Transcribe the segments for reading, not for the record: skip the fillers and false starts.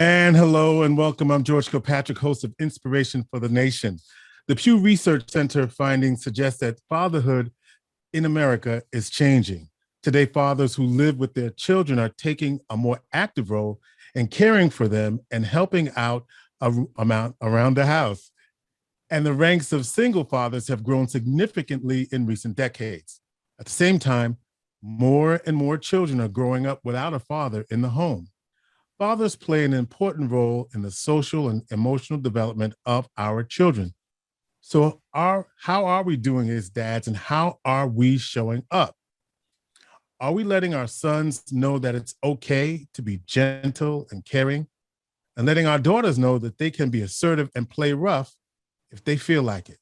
And hello and welcome. I'm George Kilpatrick, host of Inspiration for the Nation. The Pew Research Center findings suggest that fatherhood in America is changing. Today, fathers who live with their children are taking a more active role in caring for them and helping out around the house. And the ranks of single fathers have grown significantly in recent decades. At the same time, more and more children are growing up without a father in the home. Fathers play an important role in the social and emotional development of our children. So how are we doing as dads, and how are we showing up? Are we letting our sons know that it's okay to be gentle and caring, and letting our daughters know that they can be assertive and play rough if they feel like it?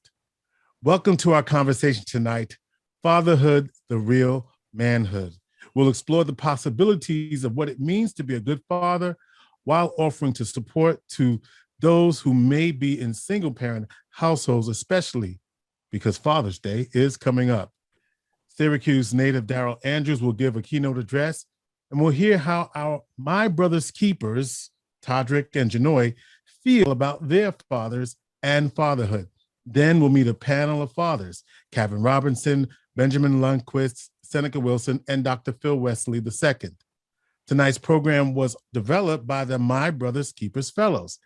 Welcome to our conversation tonight, Fatherhood, the Real Manhood. We'll explore the possibilities of what it means to be a good father while offering to support to those who may be in single-parent households, especially because Father's Day is coming up. Syracuse native Darrell Andrews will give a keynote address, and we'll hear how my brother's keepers, Todrick and Janoy, feel about their fathers and fatherhood. Then we'll meet a panel of fathers, Cavin Robinson, Benjamin Lundquist, Seneca Wilson, and Dr. Phil Wesley II. Tonight's program was developed by the My Brother's Keepers Fellows.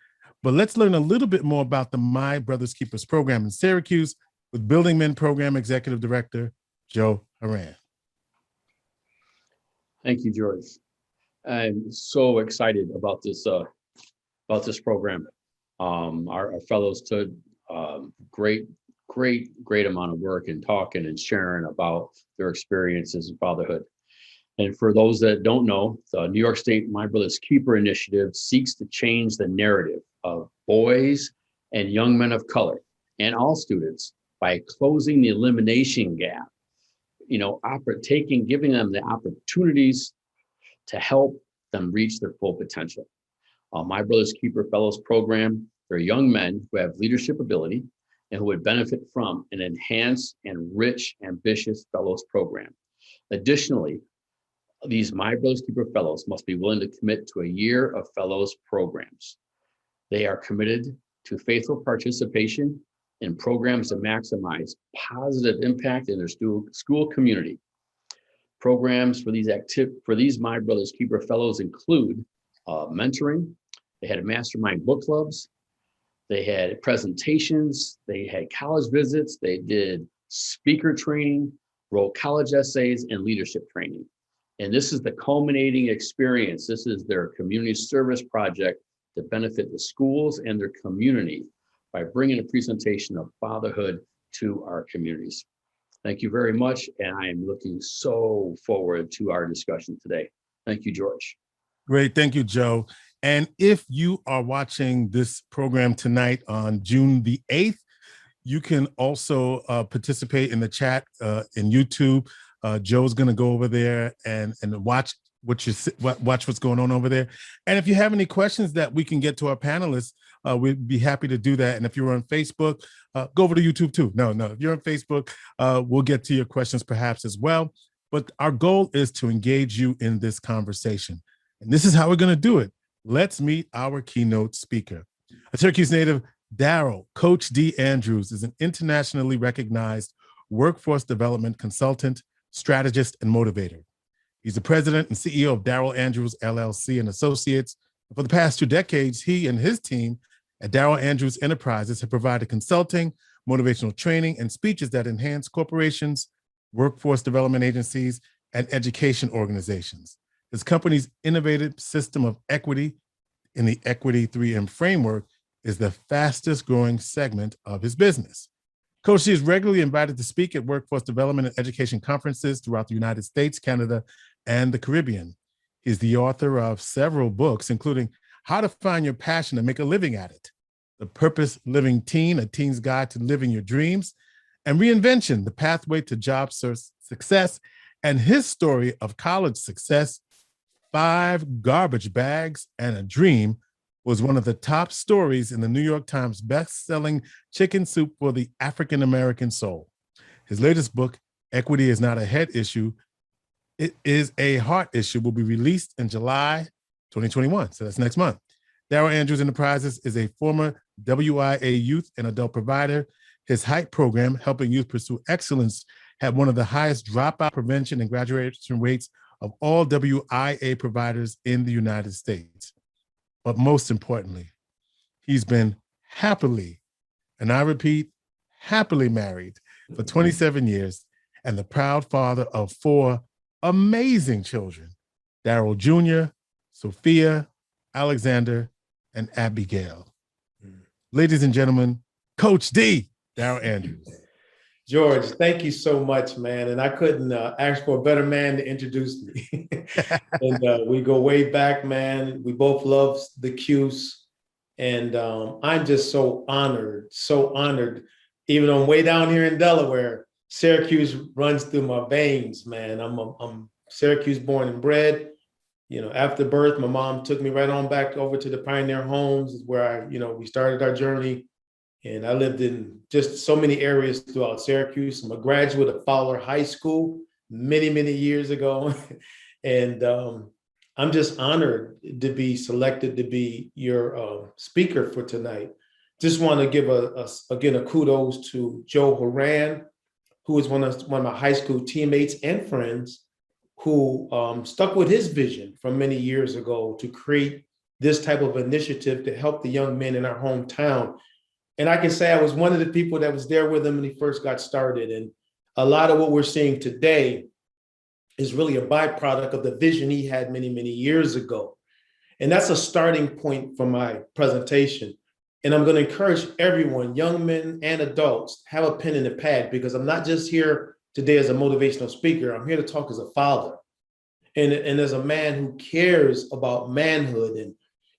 But let's learn a little bit more about the My Brother's Keepers program in Syracuse with Building Men Program Executive Director, Joe Haran. Thank you, George. I'm so excited about this program. Our fellows took great amount of work in talking and sharing about their experiences in fatherhood. And for those that don't know, the New York State My Brother's Keeper initiative seeks to change the narrative of boys and young men of color and all students by closing the elimination gap, giving them the opportunities to help them reach their full potential. My Brother's Keeper Fellows program, they're young men who have leadership ability and who would benefit from an enhanced and rich, ambitious fellows program. Additionally, these My Brother's Keeper Fellows must be willing to commit to a year of fellows programs. They are committed to faithful participation in programs that maximize positive impact in their school community. Programs for these My Brother's Keeper Fellows include mentoring. They had mastermind book clubs. They had presentations. They had college visits. They did speaker training, wrote college essays, and leadership training. And this is the culminating experience. This is their community service project to benefit the schools and their community by bringing a presentation of fatherhood to our communities. Thank you very much. And I am looking so forward to our discussion today. Thank you, George. Great. Thank you, Joe. And if you are watching this program tonight on June the 8th, you can also participate in the chat in YouTube. Joe's going to go over there and watch what's going on over there. And if you have any questions that we can get to our panelists, we'd be happy to do that. And if you're on Facebook, go over to YouTube too. No, if you're on Facebook, we'll get to your questions perhaps as well. But our goal is to engage you in this conversation. And this is how we're going to do it. Let's meet our keynote speaker. A Syracuse native, Darrell Coach D. Andrews is an internationally recognized workforce development consultant, strategist, and motivator. He's the president and CEO of Darrell Andrews, LLC and Associates. And for the past 2 decades, he and his team at Darrell Andrews Enterprises have provided consulting, motivational training, and speeches that enhance corporations, workforce development agencies, and education organizations. His company's innovative system of equity in the Equity 3M framework is the fastest growing segment of his business. Coach D is regularly invited to speak at workforce development and education conferences throughout the United States, Canada, and the Caribbean. He's the author of several books, including How to Find Your Passion and Make a Living at It, The Purpose Living Teen, A Teen's Guide to Living Your Dreams, and Reinvention, The Pathway to Job Success, and his story of college success, 5 Garbage Bags and a Dream, was one of the top stories in the New York Times best-selling Chicken Soup for the African-American Soul. His latest book, Equity is Not a Head Issue, It is a Heart Issue, will be released in July 2021, so that's next month. Darrell Andrews Enterprises is a former WIA youth and adult provider. His HYPE program, helping youth pursue excellence, had one of the highest dropout prevention and graduation rates of all WIA providers in the United States. But most importantly, he's been happily, and I repeat, happily married for 27 years and the proud father of 4 amazing children, Darrell Jr., Sophia, Alexander, and Abigail. Ladies and gentlemen, Coach D, Darrell Andrews. George, thank you so much, man. And I couldn't ask for a better man to introduce me. And we go way back, man. We both love the Q's. And I'm just so honored. Even on way down here in Delaware, Syracuse runs through my veins, man. I'm Syracuse born and bred. You know, after birth, my mom took me right on back over to the Pioneer Homes where we started our journey. And I lived in just so many areas throughout Syracuse. I'm a graduate of Fowler High School many, many years ago. And I'm just honored to be selected to be your speaker for tonight. Just want to give again a kudos to Joe Horan, who is one of my high school teammates and friends, who stuck with his vision from many years ago to create this type of initiative to help the young men in our hometown. And I can say I was one of the people that was there with him when he first got started. And a lot of what we're seeing today is really a byproduct of the vision he had many, many years ago. And that's a starting point for my presentation. And I'm going to encourage everyone, young men and adults, have a pen and a pad, because I'm not just here today as a motivational speaker. I'm here to talk as a father and as a man who cares about manhood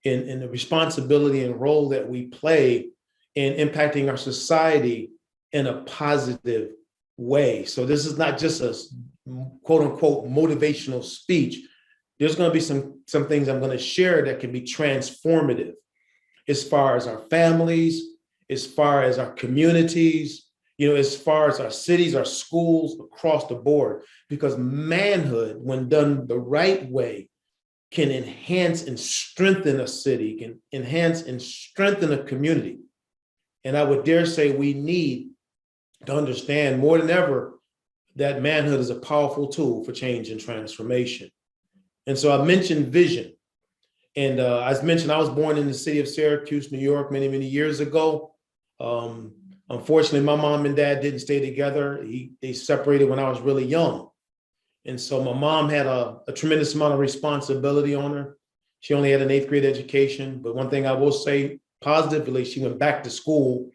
and the responsibility and role that we play in impacting our society in a positive way. So this is not just a quote unquote motivational speech. There's going to be some things I'm going to share that can be transformative as far as our families, as far as our communities, as far as our cities, our schools, across the board, because manhood, when done the right way, can enhance and strengthen a city, can enhance and strengthen a community. And I would dare say we need to understand more than ever that manhood is a powerful tool for change and transformation. And so I mentioned vision. And as mentioned, I was born in the city of Syracuse, New York, many, many years ago. Unfortunately, my mom and dad didn't stay together. They separated when I was really young. And so my mom had a tremendous amount of responsibility on her. She only had an 8th grade education. But one thing I will say positively, she went back to school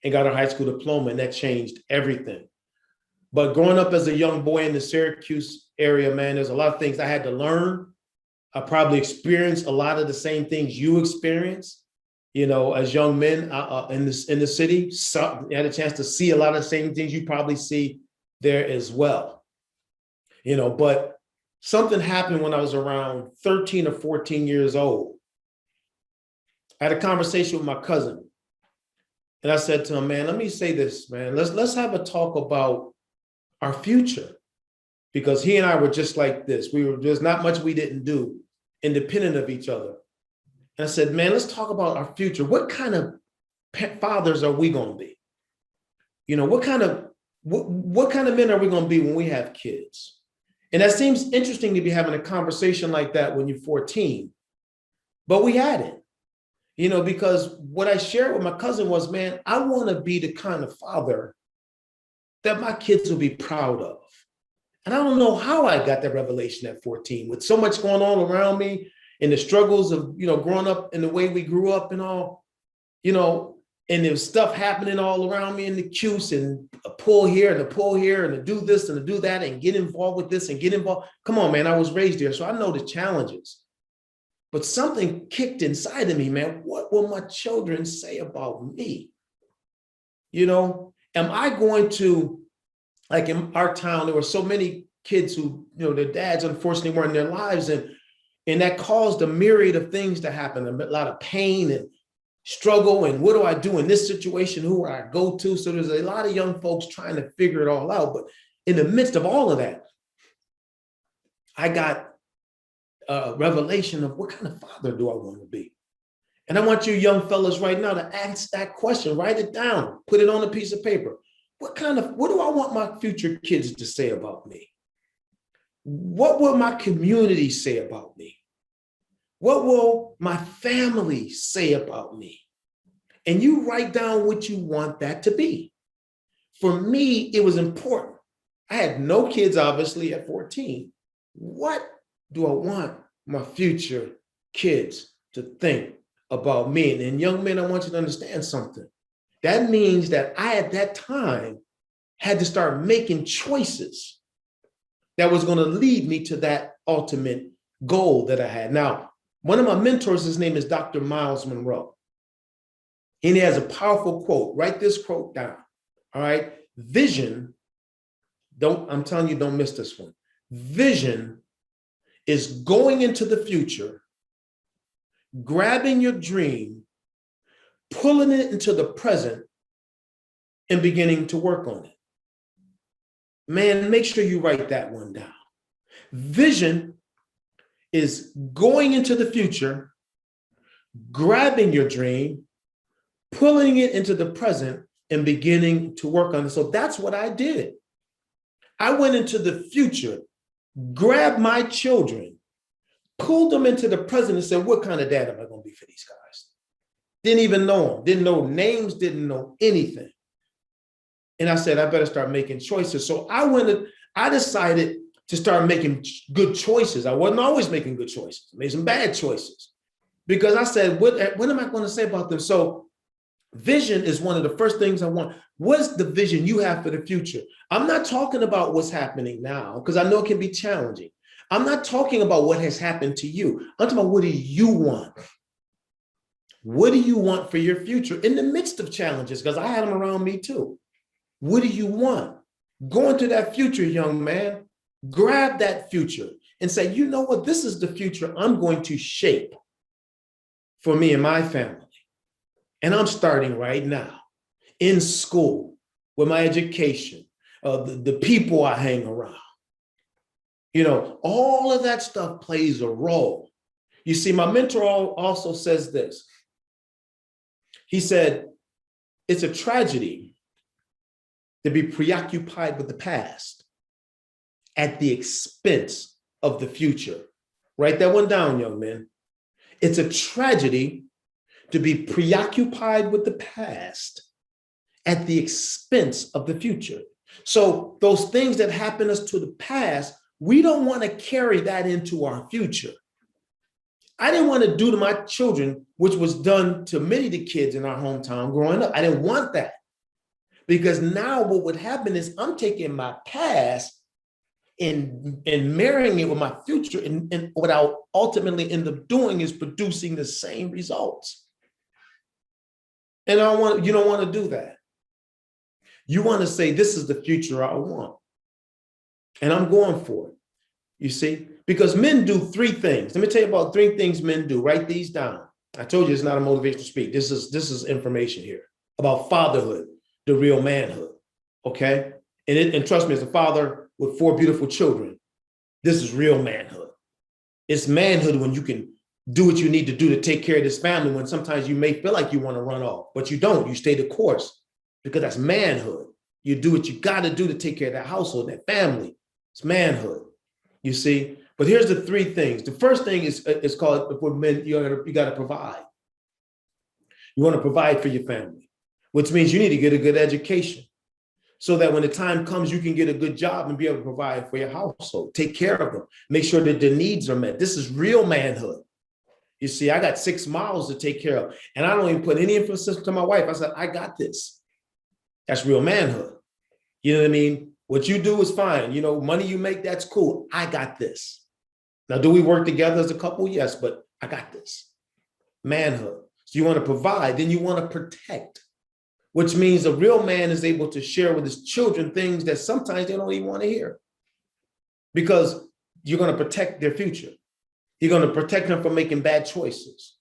and got her high school diploma, and that changed everything. But growing up as a young boy in the Syracuse area, man, there's a lot of things I had to learn. I probably experienced a lot of the same things you experience, as young men in the city. So I had a chance to see a lot of the same things you probably see there as well. But something happened when I was around 13 or 14 years old. I had a conversation with my cousin. And I said to him, man, let me say this, man. Let's have a talk about our future. Because he and I were just like this. There's not much we didn't do, independent of each other. And I said, man, let's talk about our future. What kind of fathers are we going to be? What kind of men are we going to be when we have kids? And that seems interesting to be having a conversation like that when you're 14. But we had it. Because what I shared with my cousin was, man, I want to be the kind of father that my kids will be proud of. And I don't know how I got that revelation at 14 with so much going on around me and the struggles of, growing up in the way we grew up and all, and there was stuff happening all around me in the cuse and a pull here and a pull here and to do this and to do that and get involved with this and get involved. Come on, man, I was raised there, so I know the challenges. But something kicked inside of me, man. What will my children say about me? Am I going to, like in our town, there were so many kids who, their dads unfortunately weren't in their lives. And that caused a myriad of things to happen, a lot of pain and struggle. And what do I do in this situation? Who do I go to? So there's a lot of young folks trying to figure it all out. But in the midst of all of that, I got a revelation of what kind of father do I want to be? And I want you young fellas right now to ask that question, write it down, put it on a piece of paper. What do I want my future kids to say about me? What will my community say about me? What will my family say about me? And you write down what you want that to be. For me, it was important. I had no kids, obviously, at 14. What do I want my future kids to think about me? And then, young men, I want you to understand something. That means that I, at that time, had to start making choices that was going to lead me to that ultimate goal that I had. Now, one of my mentors, his name is Dr. Miles Monroe. And he has a powerful quote. Write this quote down. All right. Vision, I'm telling you, don't miss this one. Vision is going into the future, grabbing your dream, pulling it into the present, and beginning to work on it. Man, make sure you write that one down. Vision is going into the future, grabbing your dream, pulling it into the present, and beginning to work on it. So that's what I did. I went into the future, grabbed my children, pulled them into the present and said, what kind of dad am I going to be for these guys? Didn't even know them, didn't know names, didn't know anything. And I said, I better start making choices. So I decided to start making good choices. I wasn't always making good choices. I made some bad choices because I said, what am I going to say about them? So vision is one of the first things I want. What's the vision you have for the future? I'm not talking about what's happening now because I know it can be challenging. I'm not talking about what has happened to you. I'm talking about what do you want? What do you want for your future in the midst of challenges? Because I had them around me too. What do you want? Go into that future, young man. Grab that future and say, you know what? This is the future I'm going to shape for me and my family. And I'm starting right now in school with my education, the people I hang around. You know, all of that stuff plays a role. You see, my mentor also says this. He said, it's a tragedy to be preoccupied with the past at the expense of the future. Write that one down, young man. It's a tragedy to be preoccupied with the past at the expense of the future. So those things that happen us to the past, we don't want to carry that into our future. I didn't want to do to my children, which was done to many of the kids in our hometown growing up. I didn't want that. Because now what would happen is I'm taking my past and marrying it with my future. And what I'll ultimately end up doing is producing the same results. And you don't want to do that. You want to say, this is the future I want. And I'm going for it. You see, because men do three things. Let me tell you about three things men do. Write these down. I told you it's not a motivational speak. This is information here about fatherhood. The real manhood, okay? And trust me, as a father with 4 beautiful children, this is real manhood. It's manhood when you can do what you need to do to take care of this family when sometimes you may feel like you want to run off, but you don't. You stay the course because that's manhood. You do what you got to do to take care of that household, that family. It's manhood, you see? But here's the three things. The first thing is called, for men, you got to provide. You want to provide for your family, which means you need to get a good education so that when the time comes, you can get a good job and be able to provide for your household, take care of them, make sure that their needs are met. This is real manhood. You see, I got 6 miles to take care of, and I don't even put any emphasis to my wife. I said, I got this. That's real manhood. You know what I mean? What you do is fine. You know, money you make, that's cool. I got this. Now, do we work together as a couple? Yes, but I got this. Manhood. So you want to provide, then you want to protect. Which means a real man is able to share with his children things that sometimes they don't even want to hear because you're going to protect their future. You're going to protect them from making bad choices.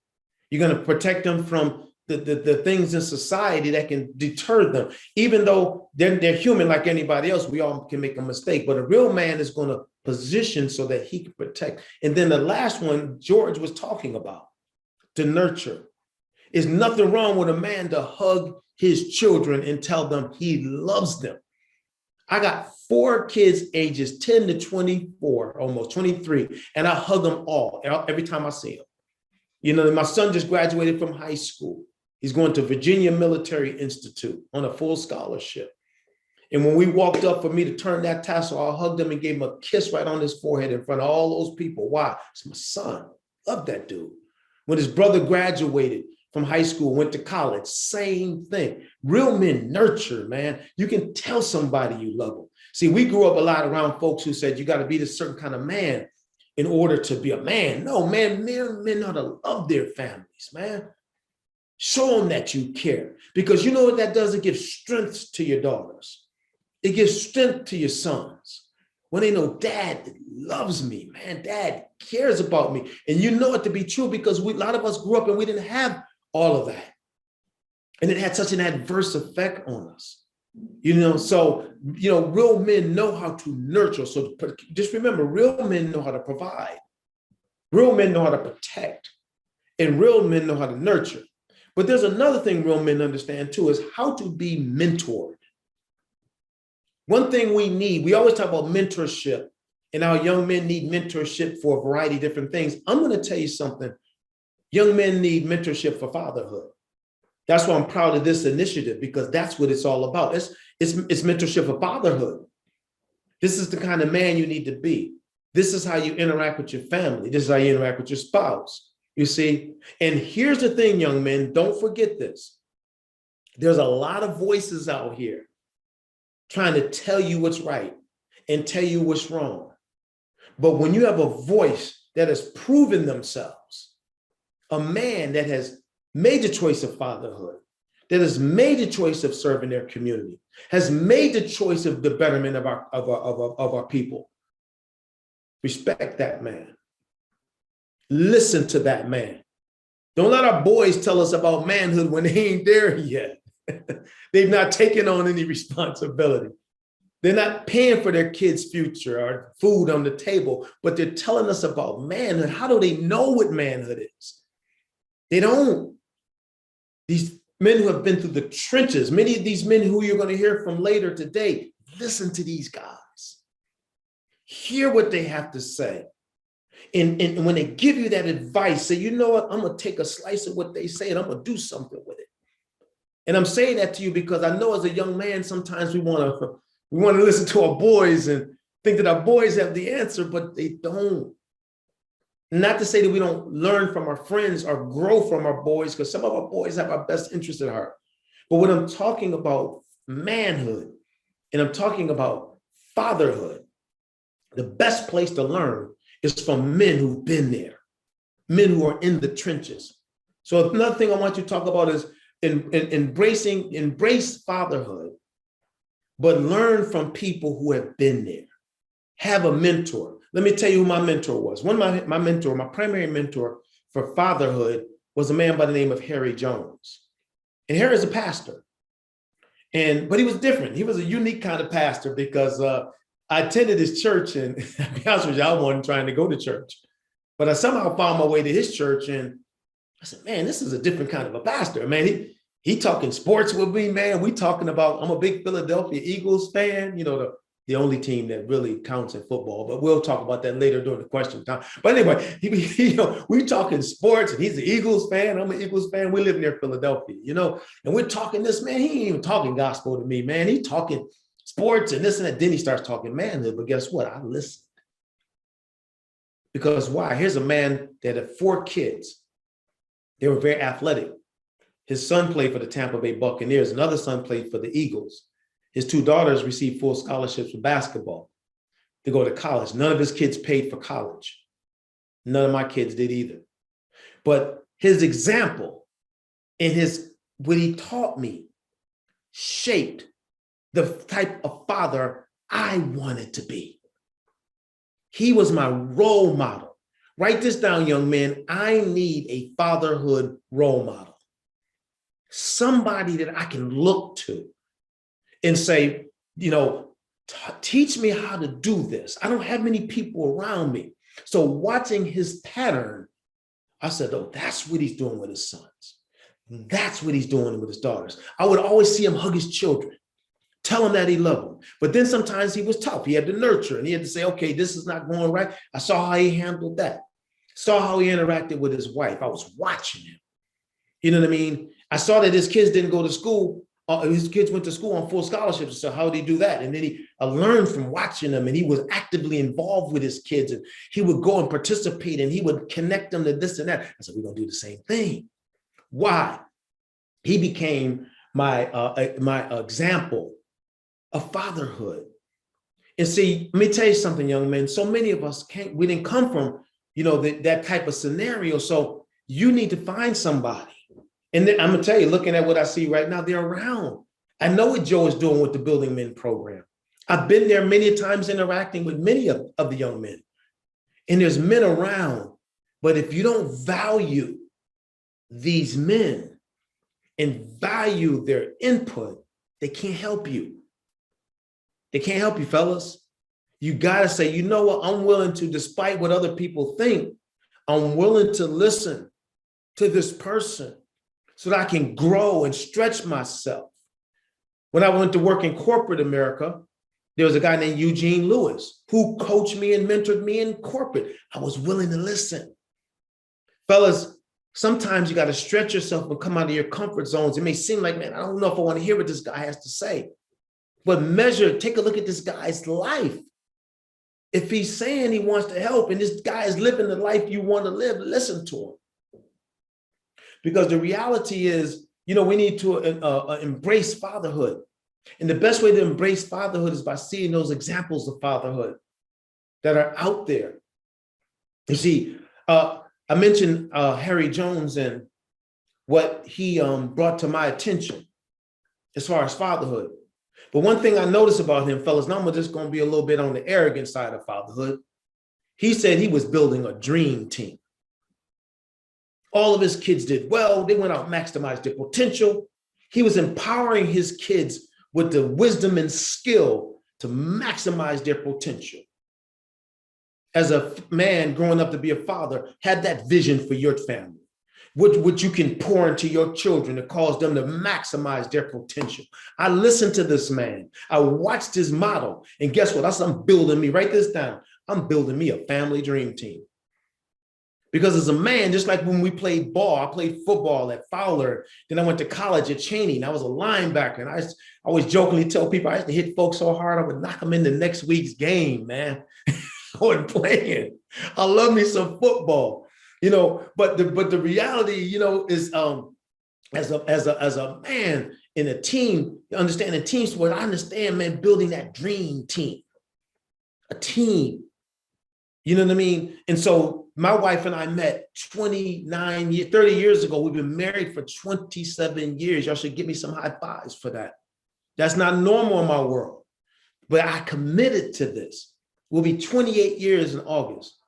You're going to protect them from the things in society that can deter them. Even though they're human like anybody else, we all can make a mistake, but a real man is going to position so that he can protect. And then the last one, George was talking about, to nurture. It's nothing wrong with a man to hug his children and tell them he loves them. I got 4 kids ages 10 to 24, almost 23, and I hug them all every time I see them. You know, my son just graduated from high school. He's going to Virginia Military Institute on a full scholarship. And when we walked up for me to turn that tassel, I hugged him and gave him a kiss right on his forehead in front of all those people. Why? It's my son. Love that dude. When his brother graduated from high school, went to college, same thing. Real men nurture, man. You can tell somebody you love them. See, we grew up a lot around folks who said you got to be this certain kind of man in order to be a man. No, man, men know how to love their families, man. Show them that you care. Because you know what that does? It gives strength to your daughters. It gives strength to your sons. When they know dad loves me, man, dad cares about me. And you know it to be true because a lot of us grew up and we didn't have all of that. And it had such an adverse effect on us. You know, so, you know, real men know how to nurture. So just remember, real men know how to provide. Real men know how to protect. And real men know how to nurture. But there's another thing real men understand too, is how to be mentored. One thing we need, we always talk about mentorship, and our young men need mentorship for a variety of different things. I'm going to tell you something. Young men need mentorship for fatherhood. That's why I'm proud of this initiative, because that's what it's all about. It's mentorship for fatherhood. This is the kind of man you need to be. This is how you interact with your family. This is how you interact with your spouse, you see? And here's the thing, young men, don't forget this. There's a lot of voices out here trying to tell you what's right and tell you what's wrong. But when you have a voice that has proven themselves, a man that has made the choice of fatherhood, that has made the choice of serving their community, has made the choice of the betterment of our people, respect that man. Listen to that man. Don't let our boys tell us about manhood when they ain't there yet. They've not taken on any responsibility. They're not paying for their kids' future or food on the table, but they're telling us about manhood. How do they know what manhood is? They don't. These men who have been through the trenches, many of these men who you're going to hear from later today, listen to these guys. Hear what they have to say. And when they give you that advice, say, you know what, I'm going to take a slice of what they say and I'm going to do something with it. And I'm saying that to you because I know as a young man, sometimes we want to listen to our boys and think that our boys have the answer, but they don't. Not to say that we don't learn from our friends or grow from our boys, because some of our boys have our best interest at heart. But when I'm talking about manhood and I'm talking about fatherhood, the best place to learn is from men who've been there, men who are in the trenches. So another thing I want you to talk about is embrace fatherhood, but learn from people who have been there. Have a mentor. Let me tell you who my mentor was. My primary mentor for fatherhood was a man by the name of Harry Jones. And Harry is a pastor. But he was different. He was a unique kind of pastor because I attended his church, and to be honest with you, I wasn't trying to go to church. But I somehow found my way to his church, and I said, man, this is a different kind of a pastor. Man, he talking sports with me, man. We talking about, I'm a big Philadelphia Eagles fan, you know, the only team that really counts in football, but we'll talk about that later during the question time. But anyway, we talking sports, and he's an Eagles fan. I'm an Eagles fan. We live near Philadelphia, you know, and we're talking this, man. He ain't even talking gospel to me, man. He talking sports and this and that. Then he starts talking manhood. But guess what? I listened. Because why? Here's a man that had 4 kids. They were very athletic. His son played for the Tampa Bay Buccaneers. Another son played for the Eagles. His 2 daughters received full scholarships for basketball to go to college. None of his kids paid for college. None of my kids did either. But his example and what he taught me shaped the type of father I wanted to be. He was my role model. Write this down, young man. I need a fatherhood role model. Somebody that I can look to and say, you know, teach me how to do this. I don't have many people around me. So watching his pattern, I said, oh, that's what he's doing with his sons. That's what he's doing with his daughters. I would always see him hug his children, tell him that he loved them. But then sometimes he was tough. He had to nurture and he had to say, okay, this is not going right. I saw how he handled that. Saw how he interacted with his wife. I was watching him. You know what I mean? I saw that his kids didn't go to school. His kids went to school on full scholarships. So how did he do that? And then I learned from watching them, and he was actively involved with his kids, and he would go and participate, and he would connect them to this and that. I said, we're gonna do the same thing. Why? He became my example of fatherhood. And see, let me tell you something, young men. So many of us we didn't come from, that type of scenario. So you need to find somebody. And then I'm gonna tell you, looking at what I see right now, they're around. I know what Joe is doing with the Building Men program. I've been there many times interacting with many of the young men. And there's men around. But if you don't value these men and value their input, they can't help you. They can't help you, fellas. You gotta say, you know what, I'm willing to, despite what other people think, I'm willing to listen to this person so that I can grow and stretch myself. When I went to work in corporate America, there was a guy named Eugene Lewis who coached me and mentored me in corporate. I was willing to listen. Fellas, sometimes you got to stretch yourself and come out of your comfort zones. It may seem like, man, I don't know if I want to hear what this guy has to say. But take a look at this guy's life. If he's saying he wants to help and this guy is living the life you want to live, listen to him. Because the reality is, we need to embrace fatherhood. And the best way to embrace fatherhood is by seeing those examples of fatherhood that are out there. You see, I mentioned Harry Jones and what he brought to my attention as far as fatherhood. But one thing I noticed about him, fellas, now I'm just going to be a little bit on the arrogant side of fatherhood. He said he was building a dream team. All of his kids did well. They went out and maximized their potential. He was empowering his kids with the wisdom and skill to maximize their potential. As a man growing up to be a father, had that vision for your family, what you can pour into your children to cause them to maximize their potential. I listened to this man. I watched his model. And guess what? I'm building me, write this down. I'm building me a family dream team. Because as a man, just like when we played ball, I played football at Fowler. Then I went to college at Cheney, and I was a linebacker. And I always jokingly tell people I used to hit folks so hard, I would knock them into next week's game, man. I wasn't playing. I love me some football, but the reality, is as a man in a team, understanding team sport, I understand, man, building that dream team, a team. You know what I mean? And so my wife and I met 30 years ago. We've been married for 27 years. Y'all should give me some high fives for that. That's not normal in my world, but I committed to this. We'll be 28 years in August.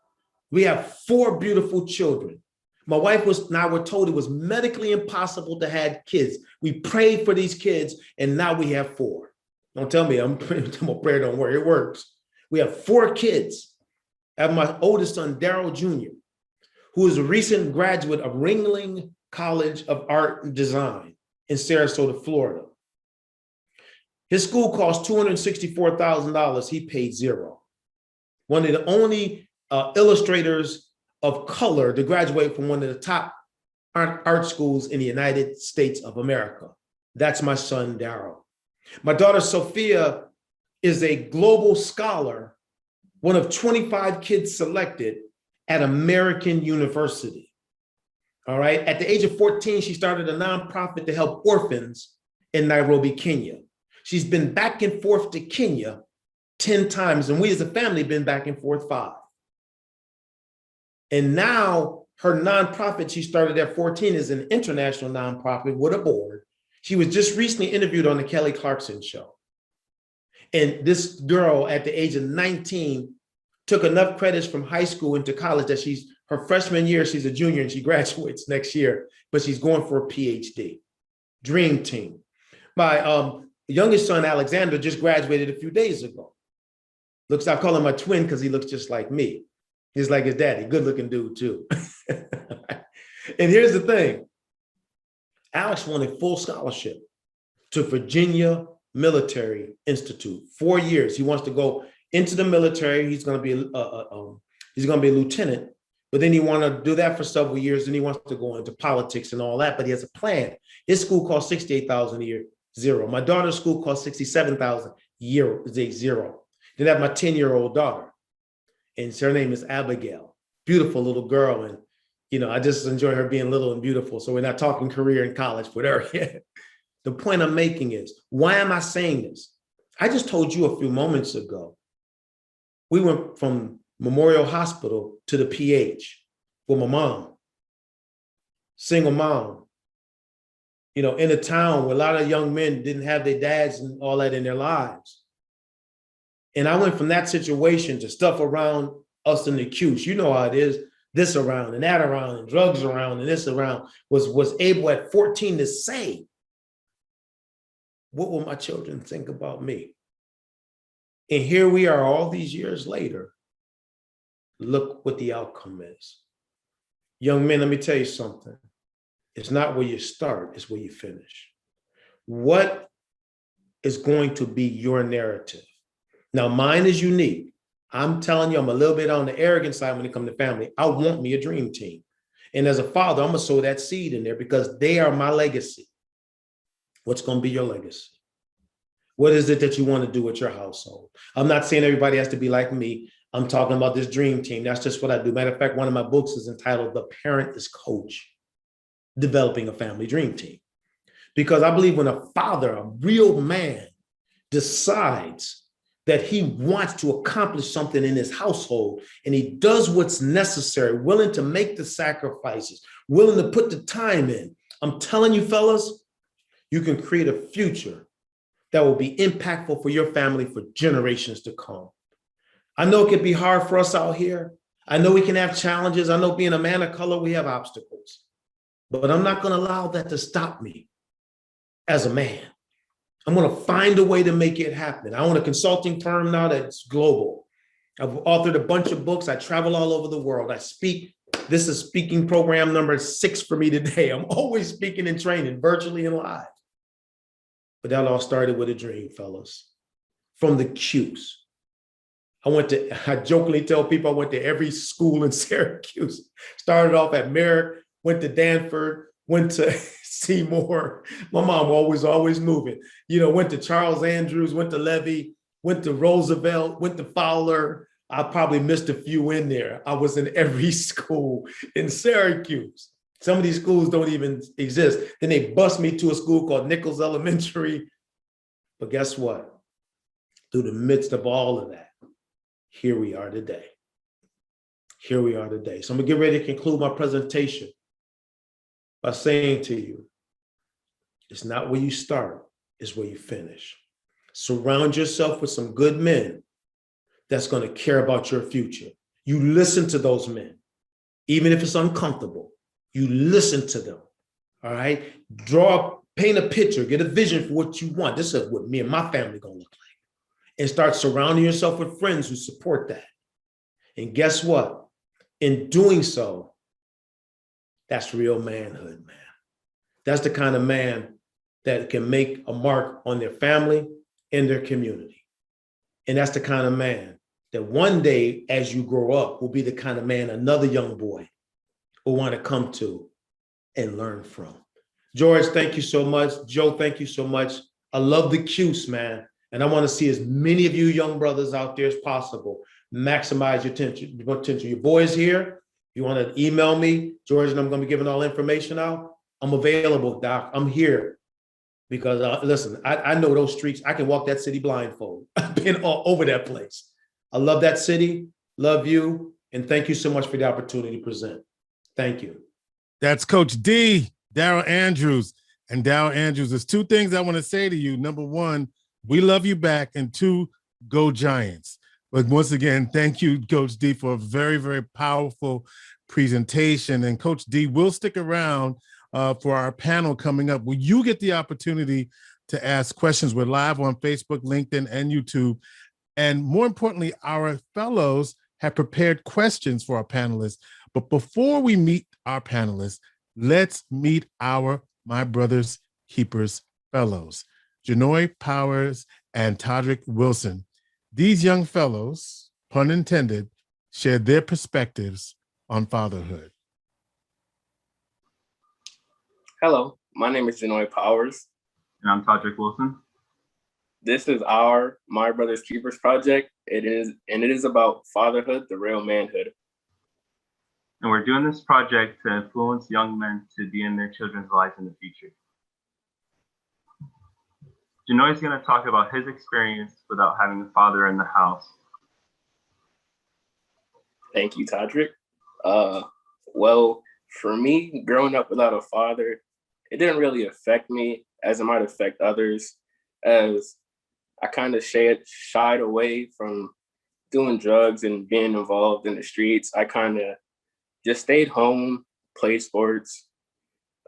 We have 4 beautiful children. My wife and I were told it was medically impossible to have kids. We prayed for these kids, and now we have 4. Don't tell me I'm praying, don't worry, it works. We have 4 kids. I have my oldest son, Darrell Jr., who is a recent graduate of Ringling College of Art and Design in Sarasota, Florida. His school cost $264,000. He paid $0. One of the only illustrators of color to graduate from one of the top art schools in the United States of America. That's my son, Darrell. My daughter, Sophia, is a global scholar, one of 25 kids selected at American University. All right. At the age of 14, she started a nonprofit to help orphans in Nairobi, Kenya. She's been back and forth to Kenya 10 times, and we as a family have been back and forth 5. And now her nonprofit she started at 14 is an international nonprofit with a board. She was just recently interviewed on the Kelly Clarkson show. And this girl at the age of 19 took enough credits from high school into college that her freshman year, she's a junior and she graduates next year, but she's going for a PhD. Dream team. My youngest son, Alexander, just graduated a few days ago. I call him my twin because he looks just like me. He's like his daddy, good looking dude too. And here's the thing. Alex wanted full scholarship to Virginia Military Institute. 4 years. He wants to go into the military. He's going to be a lieutenant, but then he wants to do that for several years. And he wants to go into politics and all that. But he has a plan. His school costs $68,000 a year, zero. My daughter's school costs $67,000 a year, zero. Then I have my 10-year-old daughter, and her name is Abigail, beautiful little girl. And I just enjoy her being little and beautiful. So we're not talking career in college with her yet. The point I'm making is, why am I saying this? I just told you a few moments ago, we went from Memorial Hospital to the PH with my mom, single mom, in a town where a lot of young men didn't have their dads and all that in their lives. And I went from that situation to stuff around us in the Q's. You know how it is, this around and that around and drugs around and this around, was able at 14 to say, what will my children think about me? And here we are all these years later. Look what the outcome is. Young men, let me tell you something. It's not where you start, it's where you finish. What is going to be your narrative? Now, mine is unique. I'm telling you, I'm a little bit on the arrogant side when it comes to family. I want me a dream team. And as a father, I'm going to sow that seed in there because they are my legacy. What's going to be your legacy? What is it that you want to do with your household? I'm not saying everybody has to be like me. I'm talking about this dream team. That's just what I do. Matter of fact, one of my books is entitled The Parent is Coach, Developing a Family Dream Team. Because I believe when a father, a real man, decides that he wants to accomplish something in his household and he does what's necessary, willing to make the sacrifices, willing to put the time in, I'm telling you, fellas, you can create a future that will be impactful for your family for generations to come. I know it can be hard for us out here. I know we can have challenges. I know being a man of color, we have obstacles, but I'm not going to allow that to stop me as a man. I'm going to find a way to make it happen. I own a consulting firm now that's global. I've authored a bunch of books. I travel all over the world. I speak. This is speaking program number 6 for me today. I'm always speaking and training virtually and live. But that all started with a dream, fellas, from the Q's. I jokingly tell people I went to every school in Syracuse. Started off at Merritt, went to Danford, went to Seymour. My mom always moving. Went to Charles Andrews, went to Levy, went to Roosevelt, went to Fowler. I probably missed a few in there. I was in every school in Syracuse. Some of these schools don't even exist. Then they bust me to a school called Nichols Elementary. But guess what? Through the midst of all of that, here we are today. Here we are today. So I'm gonna get ready to conclude my presentation by saying to you, it's not where you start, it's where you finish. Surround yourself with some good men that's gonna care about your future. You listen to those men, even if it's uncomfortable. You listen to them, all right? Paint a picture, get a vision for what you want. This is what me and my family gonna look like. And start surrounding yourself with friends who support that. And guess what? In doing so, that's real manhood, man. That's the kind of man that can make a mark on their family and their community. And that's the kind of man that one day, as you grow up, will be the kind of man another young boy will want to come to and learn from. George, thank you so much. Joe, thank you so much. I love the Q's, man. And I want to see as many of you young brothers out there as possible maximize your potential. Your boys here, you want to email me, George, and I'm going to be giving all information out. I'm available, Doc. I'm here because, listen, I know those streets. I can walk that city blindfold. I've been all over that place. I love that city, love you, and thank you so much for the opportunity to present. Thank you. That's Coach D, Darrell Andrews. And Darrell Andrews, there's 2 things I want to say to you. Number 1, we love you back. And 2, go Giants. But once again, thank you, Coach D, for a very, very powerful presentation. And Coach D will stick around for our panel coming up, where you get the opportunity to ask questions. We're live on Facebook, LinkedIn, and YouTube. And more importantly, our fellows have prepared questions for our panelists. But before we meet our panelists, let's meet our My Brothers Keepers Fellows, Janoy Powers and Todrick Wilson. These young fellows, pun intended, shared their perspectives on fatherhood. Hello, my name is Janoy Powers. And I'm Todrick Wilson. This is our My Brothers Keepers Project. It is about fatherhood, the real manhood. And we're doing this project to influence young men to be in their children's lives in the future. Janoy is going to talk about his experience without having a father in the house. Thank you, Todrick. Well, for me, growing up without a father, it didn't really affect me as it might affect others, as I kind of shied away from doing drugs and being involved in the streets. I kind of just stayed home, played sports,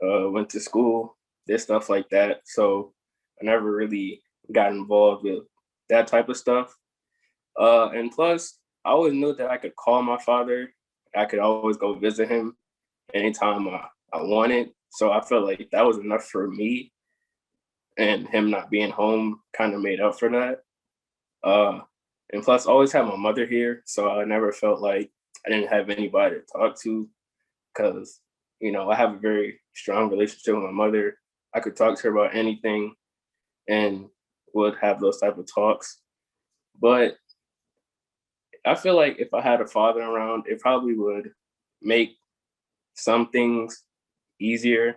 went to school, did stuff like that. So I never really got involved with that type of stuff. And plus, I always knew that I could call my father. I could always go visit him anytime I wanted. So I felt like that was enough for me. And him not being home kind of made up for that. And plus, I always had my mother here. So I never felt like I didn't have anybody to talk to, because, I have a very strong relationship with my mother. I could talk to her about anything and would have those type of talks. But I feel like if I had a father around, it probably would make some things easier.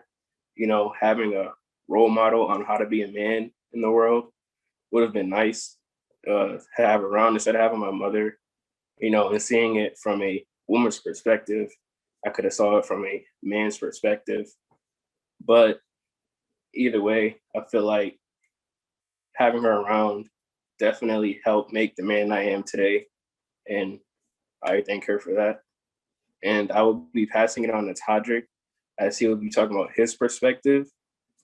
Having a role model on how to be a man in the world would have been nice to have around instead of having my mother, and seeing it from a woman's perspective. I could have saw it from a man's perspective. But either way, I feel like having her around definitely helped make the man I am today. And I thank her for that. And I will be passing it on to Todrick, as he will be talking about his perspective,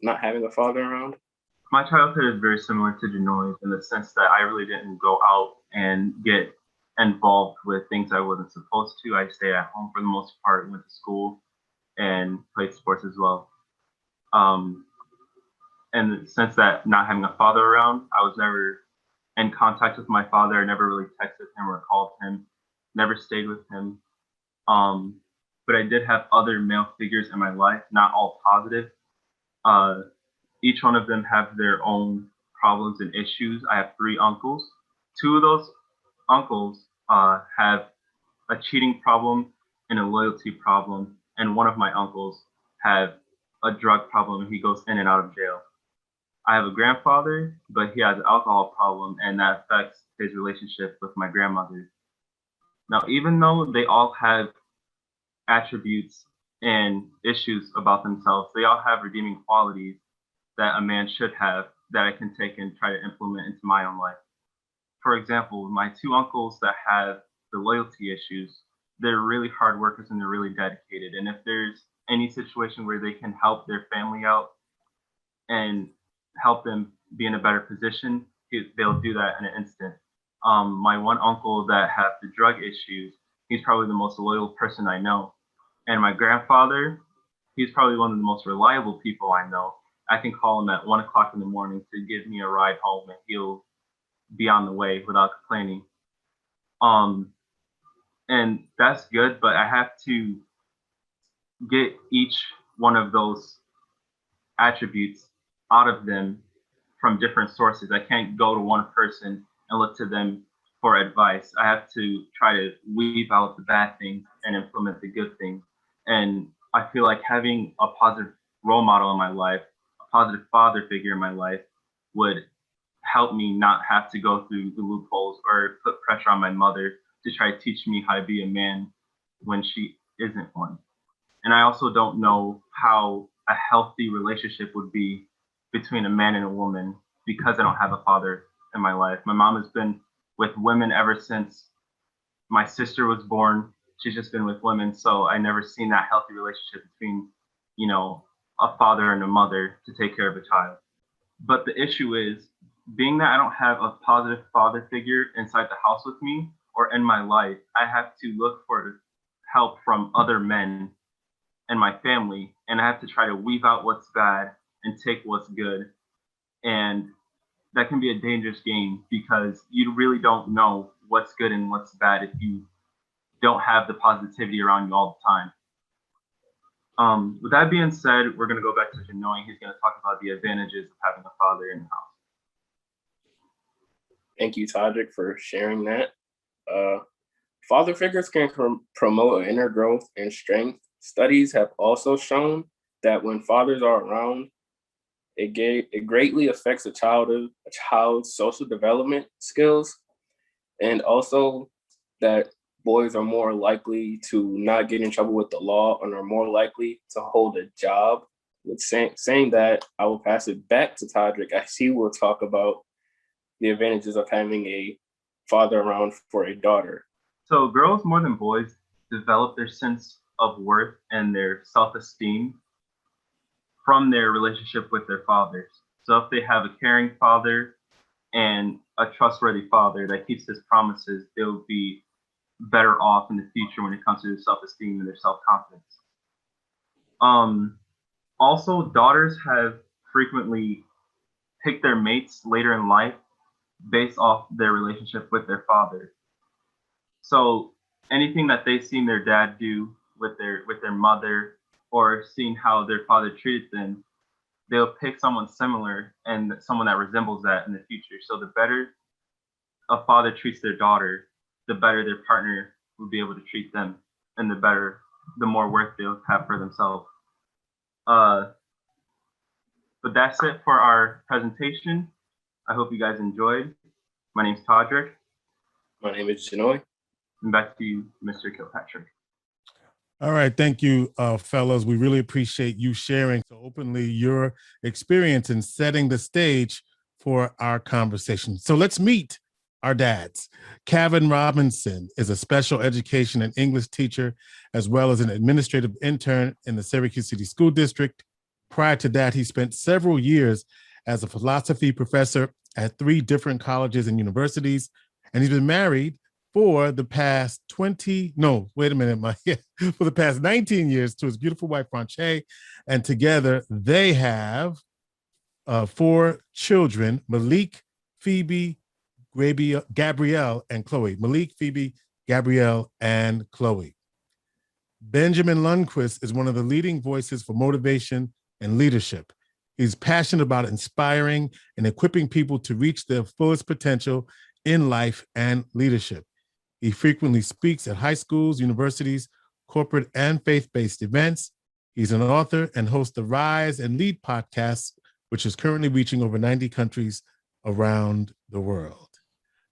not having a father around. My childhood is very similar to Janoy's in the sense that I really didn't go out and get involved with things I wasn't supposed to. I stayed at home for the most part, went to school, and played sports as well. In the sense that not having a father around, I was never in contact with my father. I never really texted him or called him, never stayed with him. But I did have other male figures in my life, not all positive. Each one of them have their own problems and issues. I have 3 uncles. 2 of those uncles have a cheating problem and a loyalty problem. And one of my uncles have a drug problem. He goes in and out of jail. I have a grandfather, but he has an alcohol problem, and that affects his relationship with my grandmother. Now, even though they all have attributes and issues about themselves, they all have redeeming qualities that a man should have that I can take and try to implement into my own life. For example, my 2 uncles that have the loyalty issues, they're really hard workers and they're really dedicated. And if there's any situation where they can help their family out and help them be in a better position, they'll do that in an instant. My one uncle that has the drug issues, he's probably the most loyal person I know. And my grandfather, he's probably one of the most reliable people I know. I can call him at 1 o'clock in the morning to give me a ride home, and he'll be on the way without complaining. And that's good, but I have to get each one of those attributes out of them from different sources. I can't go to one person and look to them for advice. I have to try to weave out the bad things and implement the good things. And I feel like having a positive role model in my life, a positive father figure in my life, would help me not have to go through the loopholes or put pressure on my mother to try to teach me how to be a man when she isn't one. And I also don't know how a healthy relationship would be between a man and a woman because I don't have a father in my life. My mom has been with women ever since my sister was born. She's just been with women. So I never seen that healthy relationship between, a father and a mother to take care of a child. But the issue is, being that I don't have a positive father figure inside the house with me or in my life, I have to look for help from other men and my family, and I have to try to weave out what's bad and take what's good. And that can be a dangerous game because you really don't know what's good and what's bad if you don't have the positivity around you all the time. With that being said, we're going to go back to Janoy. He's going to talk about the advantages of having a father in the house. Thank you, Todrick, for sharing that. Father figures can promote inner growth and strength. Studies have also shown that when fathers are around, it greatly affects a child's social development skills, and also that boys are more likely to not get in trouble with the law and are more likely to hold a job. With saying that, I will pass it back to Todrick as he will talk about the advantages of having a father around for a daughter. So girls more than boys develop their sense of worth and their self-esteem from their relationship with their fathers. So if they have a caring father and a trustworthy father that keeps his promises, they'll be better off in the future when it comes to their self-esteem and their self-confidence. Also, daughters have frequently picked their mates later in life based off their relationship with their father. So anything that they've seen their dad do with their mother, or seeing how their father treated them, they'll pick someone similar and someone that resembles that in the future. So the better a father treats their daughter, the better their partner will be able to treat them, and the more worth they'll have for themselves. But that's it for our presentation. I hope you guys enjoyed. My name's Todrick. My name is Janoy. And back to you, Mr. Kilpatrick. All right. Thank you, fellows. We really appreciate you sharing so openly your experience in setting the stage for our conversation. So let's meet our dads. Cavin Robinson is a special education and English teacher, as well as an administrative intern in the Syracuse City School District. Prior to that, he spent several years as a philosophy professor at 3 different colleges and universities, and he's been married for the past 19 years to his beautiful wife, Franche, and together they have 4 children, Malik, Phoebe, Gabrielle, and Chloe. Malik, Phoebe, Gabrielle, and Chloe. Benjamin Lundquist is one of the leading voices for motivation and leadership. He's passionate about inspiring and equipping people to reach their fullest potential in life and leadership. He frequently speaks at high schools, universities, corporate and faith-based events. He's an author and hosts the Rise and Lead podcast, which is currently reaching over 90 countries around the world.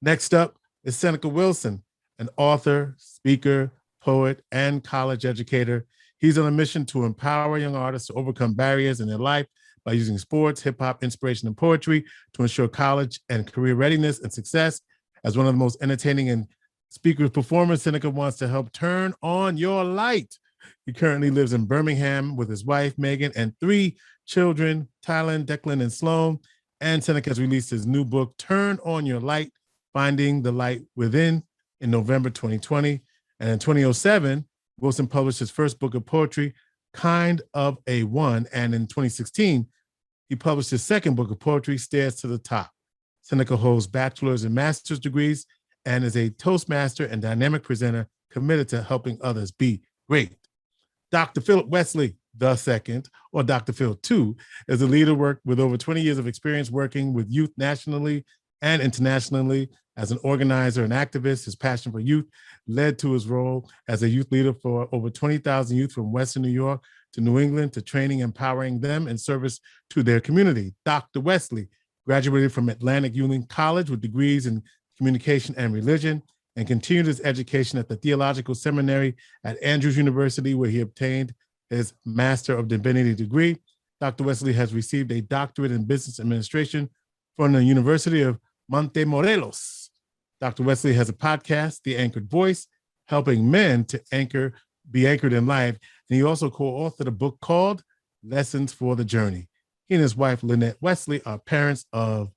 Next up is Seneca Wilson, an author, speaker, poet, and college educator. He's on a mission to empower young artists to overcome barriers in their life by using sports, hip hop, inspiration, and poetry to ensure college and career readiness and success. As one of the most entertaining and speaker performers, Seneca wants to help turn on your light. He currently lives in Birmingham with his wife, Megan, and 3 children, Tylen, Declan, and Sloan. And Seneca has released his new book, Turn On Your Light, Finding the Light Within, in November 2020. And in 2007, Wilson published his first book of poetry, Kind of a One. And in 2016, he published his second book of poetry, Stairs to the Top. Seneca holds bachelor's and master's degrees and is a Toastmaster and dynamic presenter committed to helping others be great. Dr. Philip Wesley II, or Dr. Phil II, is a leader with over 20 years of experience working with youth nationally and internationally. As an organizer and activist, his passion for youth led to his role as a youth leader for over 20,000 youth from Western New York to New England, to training and empowering them in service to their community. Dr. Wesley graduated from Atlantic Union College with degrees in communication and religion, and continued his education at the Theological Seminary at Andrews University, where he obtained his Master of Divinity degree. Dr. Wesley has received a doctorate in business administration from the University of Montemorelos. Dr. Wesley has a podcast, The Anchored Voice, helping men to be anchored in life. And he also co-authored a book called Lessons for the Journey. He and his wife, Lynette Wesley, are parents of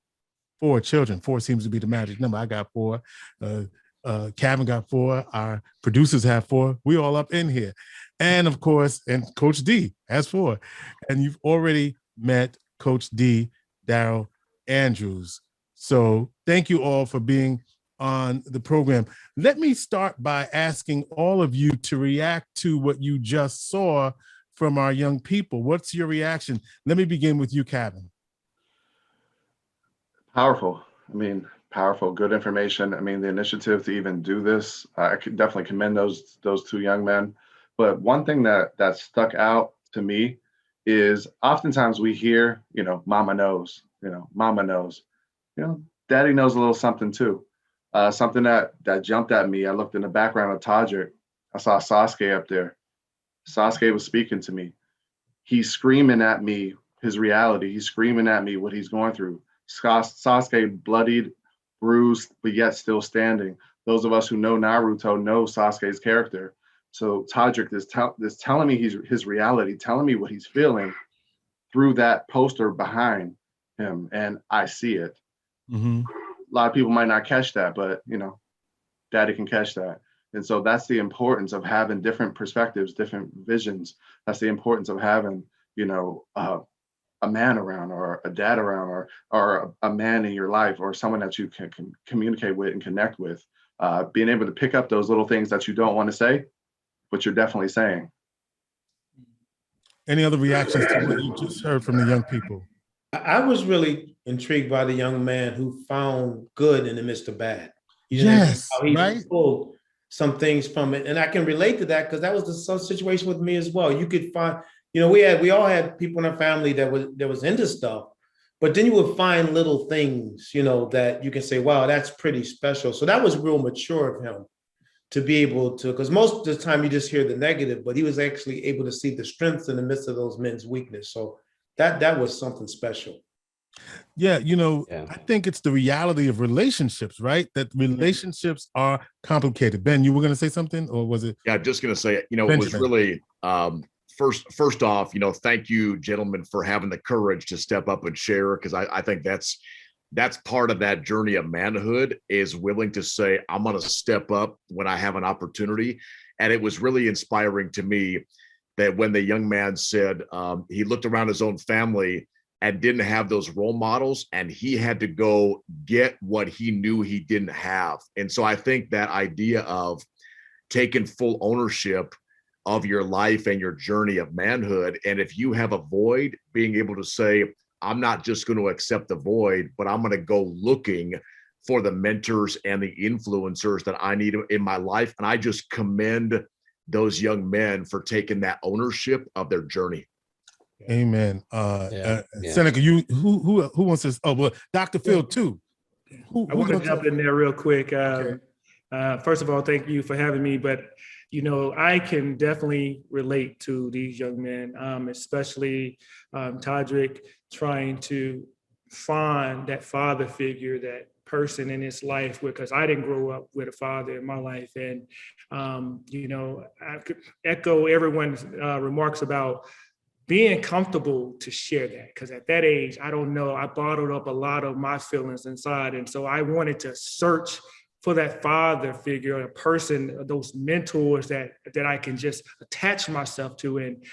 4 children. 4 seems to be the magic number. I got 4. Cavin got 4. Our producers have 4. We all up in here. And of course, and Coach D has 4. And you've already met Coach D, Darrell Andrews. So thank you all for being on the program. Let me start by asking all of you to react to what you just saw from our young people. What's your reaction? Let me begin with you, Cavin. Powerful. I mean, powerful, good information. I mean, the initiative to even do this, I could definitely commend those 2 young men. But one thing that stuck out to me is oftentimes we hear, mama knows, mama knows, daddy knows a little something too. Something that jumped at me. I looked in the background of Todrick. I saw Sasuke up there. Sasuke was speaking to me. He's screaming at me his reality. He's screaming at me what he's going through. Sasuke bloodied, bruised, but yet still standing. Those of us who know Naruto know Sasuke's character. So Todrick is telling me his reality, telling me what he's feeling through that poster behind him, and I see it. Mm-hmm. A lot of people might not catch that, but daddy can catch that. And so that's the importance of having different perspectives, different visions. That's the importance of having, a man around, or a dad around, or a man in your life, or someone that you can communicate with and connect with. Being able to pick up those little things that you don't want to say, but you're definitely saying. Any other reactions to what you just heard from the young people? I was really intrigued by the young man who found good in the midst of bad. Yes, how he right? pulled some things from it. And I can relate to that because that was the situation with me as well. You could find, we all had people in our family that was into stuff, but then you would find little things, that you can say, wow, that's pretty special. So that was real mature of him to be able to, because most of the time you just hear the negative, but he was actually able to see the strengths in the midst of those men's weakness. So that was something special. Yeah, I think it's the reality of relationships, right? That relationships are complicated. Ben, you were going to say something, or was it? Yeah, just going to say, Benjamin. It was really, first off, thank you, gentlemen, for having the courage to step up and share, because I think that's part of that journey of manhood, is willing to say, I'm going to step up when I have an opportunity. And it was really inspiring to me that when the young man said he looked around his own family and didn't have those role models, and he had to go get what he knew he didn't have. And so I think that idea of taking full ownership of your life and your journey of manhood, and if you have a void, being able to say, I'm not just going to accept the void, but I'm going to go looking for the mentors and the influencers that I need in my life. And I just commend those young men for taking that ownership of their journey. Amen. Seneca, who wants this? Oh, well, Dr. Phil too. I want to jump in there real quick. First of all, thank you for having me. But I can definitely relate to these young men, especially Todrick, trying to find that father figure, that person in his life, because I didn't grow up with a father in my life. And, I could echo everyone's remarks about being comfortable to share that, because at that age, I don't know, I bottled up a lot of my feelings inside. And so I wanted to search for that father figure, a person, those mentors that I can just attach myself to. And,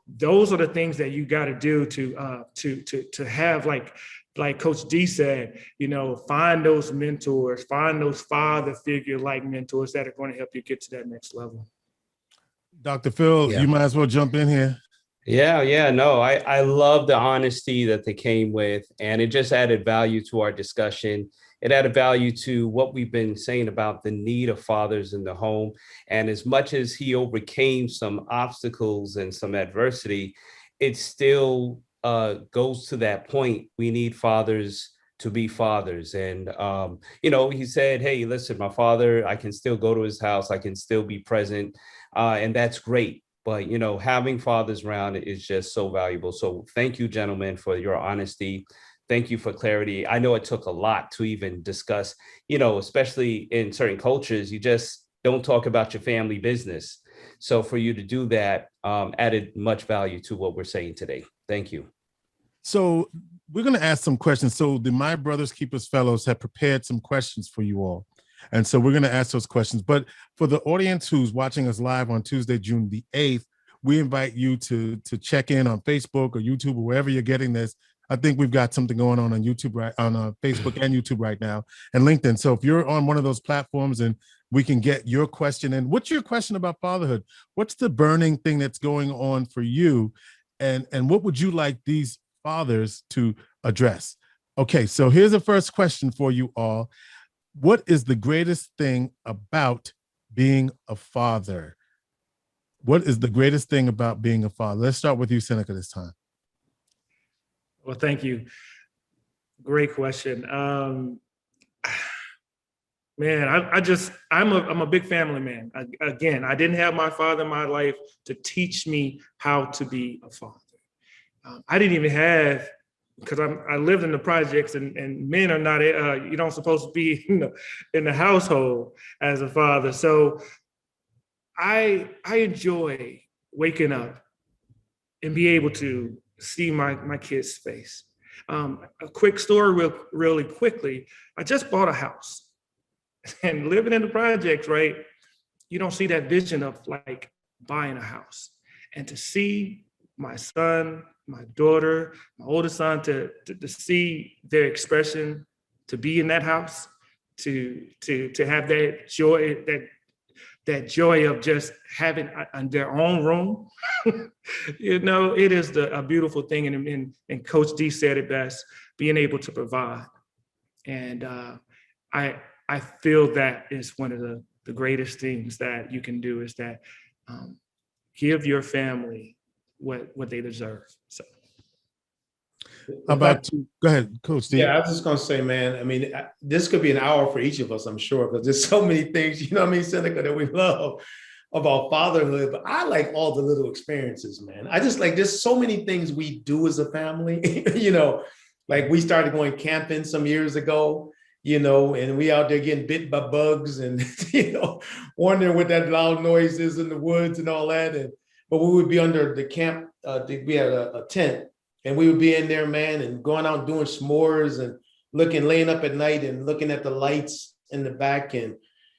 those are the things that you got to do to have, like Coach D said, find those mentors, find those father figure like mentors that are going to help you get to that next level. Dr. Phil, you might as well jump in here. No, I love the honesty that they came with, and it just added value to our discussion. It added value to what we've been saying about the need of fathers in the home. And as much as he overcame some obstacles and some adversity, it still goes to that point. We need fathers to be fathers. And, he said, hey, listen, my father, I can still go to his house. I can still be present. And that's great. But, having fathers around is just so valuable. So thank you, gentlemen, for your honesty. Thank you for clarity. I know it took a lot to even discuss, especially in certain cultures, you just don't talk about your family business. So for you to do that added much value to what we're saying today. Thank you. So we're going to ask some questions. So the My Brothers Keepers Fellows have prepared some questions for you all. And so we're going to ask those questions. But for the audience who's watching us live on Tuesday, June the 8th, we invite you to check in on Facebook or YouTube or wherever you're getting this. I think we've got something going on YouTube, right, on Facebook and YouTube right now, and LinkedIn. So if you're on one of those platforms and we can get your question in, what's your question about fatherhood? What's the burning thing that's going on for you? And what would you like these fathers to address? Okay, so here's the first question for you all. What is the greatest thing about being a father? What is the greatest thing about being a father? Let's start with you, Seneca, this time. Well, thank you. Great question. Man, I'm a big family man. Again, I didn't have my father in my life to teach me how to be a father. I didn't even have, because I lived in the projects, and men are not, you don't supposed to be in the household as a father. So I enjoy waking up and be able to see my kid's face. A quick story really quickly. I just bought a house. And living in the projects, right, you don't see that vision of like buying a house. And to see my son, my daughter, my oldest son, to see their expression, to be in that house, to have that joy, that joy of just having their own room, it is a beautiful thing. And Coach D said it best, being able to provide. And I feel that is one of the greatest things that you can do, is that give your family what they deserve. So, how about you? Go ahead, Coach D. Yeah, I was just gonna say, man, I mean, this could be an hour for each of us, I'm sure, because there's so many things, you know what I mean, Seneca, that we love about fatherhood. But I like all the little experiences, man. I just like, there's so many things we do as a family, like we started going camping some years ago, and we out there getting bit by bugs and, wondering what that loud noise is in the woods and all that. But we would be under the camp, we had a tent, and we would be in there, man, and going out doing s'mores and laying up at night and looking at the lights in the back. And,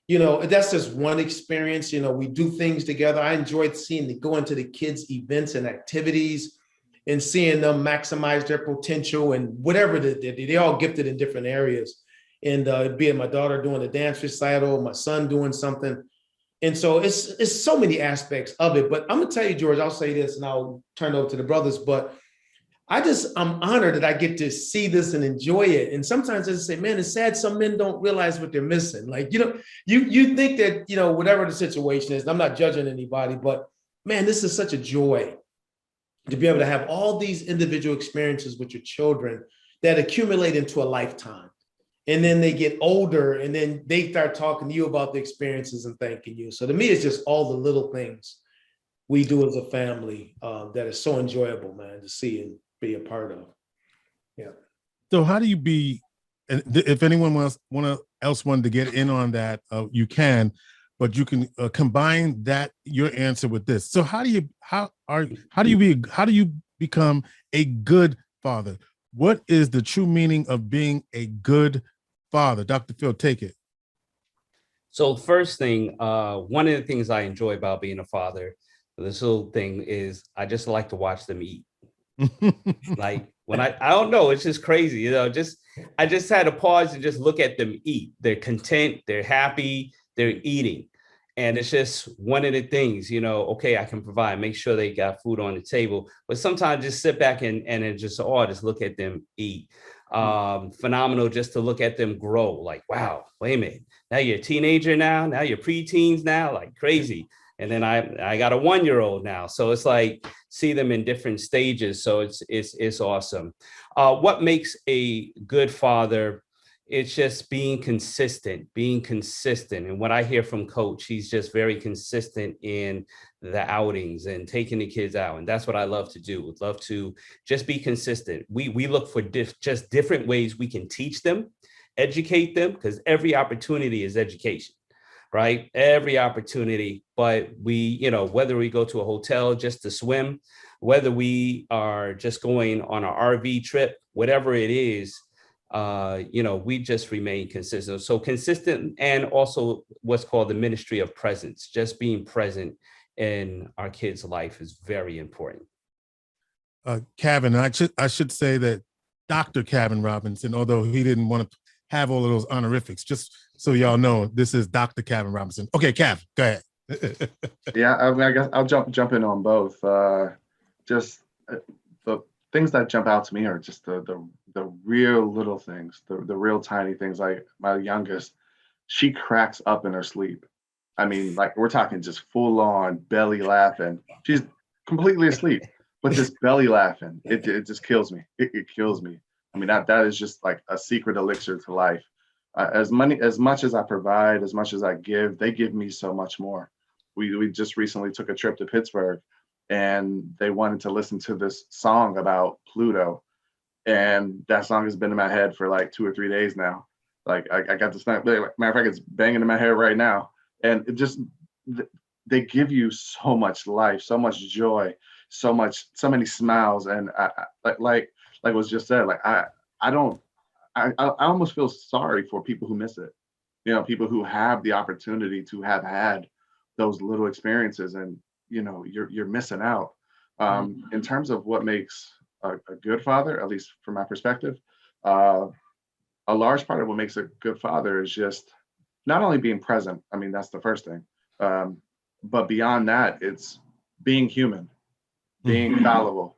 that's just one experience. We do things together. I enjoyed going to the kids' events and activities and seeing them maximize their potential and whatever they're all gifted in different areas. And being my daughter doing a dance recital, my son doing something. And so it's so many aspects of it. But I'm gonna tell you, George, I'll say this and I'll turn it over to the brothers, but I'm honored that I get to see this and enjoy it. And sometimes I just say, man, it's sad some men don't realize what they're missing. Like, you think that, whatever the situation is, and I'm not judging anybody, but man, this is such a joy to be able to have all these individual experiences with your children that accumulate into a lifetime. And then they get older and then they start talking to you about the experiences and thanking you. So to me, it's just all the little things we do as a family that is so enjoyable, man, to see and be a part of. Yeah. So how do you be, and if anyone else wanted to get in on that, you can, but you can combine that, your answer with this. So how do you become a good father? What is the true meaning of being a good father? Dr. Phil, take it. So first thing, one of the things I enjoy about being a father, this little thing, is I just like to watch them eat. Like when I don't know, it's just crazy. I just had to pause and just look at them eat. They're content, they're happy, they're eating. And it's just one of the things, okay, I can provide, make sure they got food on the table, but sometimes just sit back and just look at them eat. Phenomenal just to look at them grow, like, wow, wait a minute, now you're a teenager now you're preteens now, like crazy. And then I got a 1-year-old now. So it's like, see them in different stages. So it's awesome. What makes a good father? It's just being consistent. And what I hear from Coach, he's just very consistent in the outings and taking the kids out. And that's what I love to do. Would love to just be consistent. We look for just different ways we can teach them, educate them, because every opportunity is education, right? Every opportunity. But we, whether we go to a hotel just to swim, whether we are just going on an RV trip, whatever it is, we just remain consistent. So consistent, and also what's called the ministry of presence, just being present in our kids' life is very important. Cavin, I should say that Dr. Cavin Robinson, although he didn't want to have all of those honorifics, just so y'all know, this is Dr. Cavin Robinson. Okay, Cavin, go ahead. Yeah, I guess I'll jump in on both. Just the things that jump out to me are just the real little things, the real tiny things. Like my youngest, she cracks up in her sleep. I mean, like we're talking just full on belly laughing. She's completely asleep, but just belly laughing. It just kills me. It kills me. I mean, that is just like a secret elixir to life. As much as I provide, as much as I give, they give me so much more. We just recently took a trip to Pittsburgh, and they wanted to listen to this song about Pluto, and that song has been in my head for like 2 or 3 days now. Like I got this. Matter of fact, it's banging in my head right now, and it just they give you so much life, so much joy, so many smiles, and I like was just said. Like I almost feel sorry for people who miss it. People who have the opportunity to have had those little experiences, and you're missing out. In terms of what makes a good father, at least from my perspective, a large part of what makes a good father is just not only being present. I mean, that's the first thing. But beyond that, it's being human, being fallible,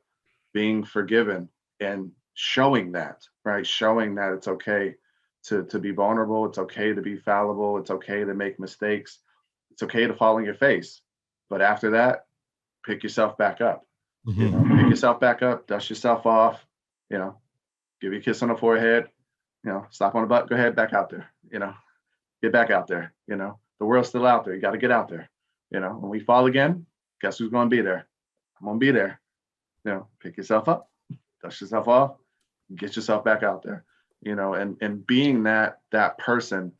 being forgiven, and showing that, right? Showing that it's okay to be vulnerable. It's okay to be fallible. It's okay to make mistakes. It's okay to fall on your face. But after that, pick yourself back up. Pick yourself back up, dust yourself off, give you a kiss on the forehead, slap on the butt, go ahead, back out there, get back out there. The world's still out there. You got to get out there. When we fall again, guess who's going to be there? I'm going to be there. Pick yourself up, dust yourself off, get yourself back out there, and being that person,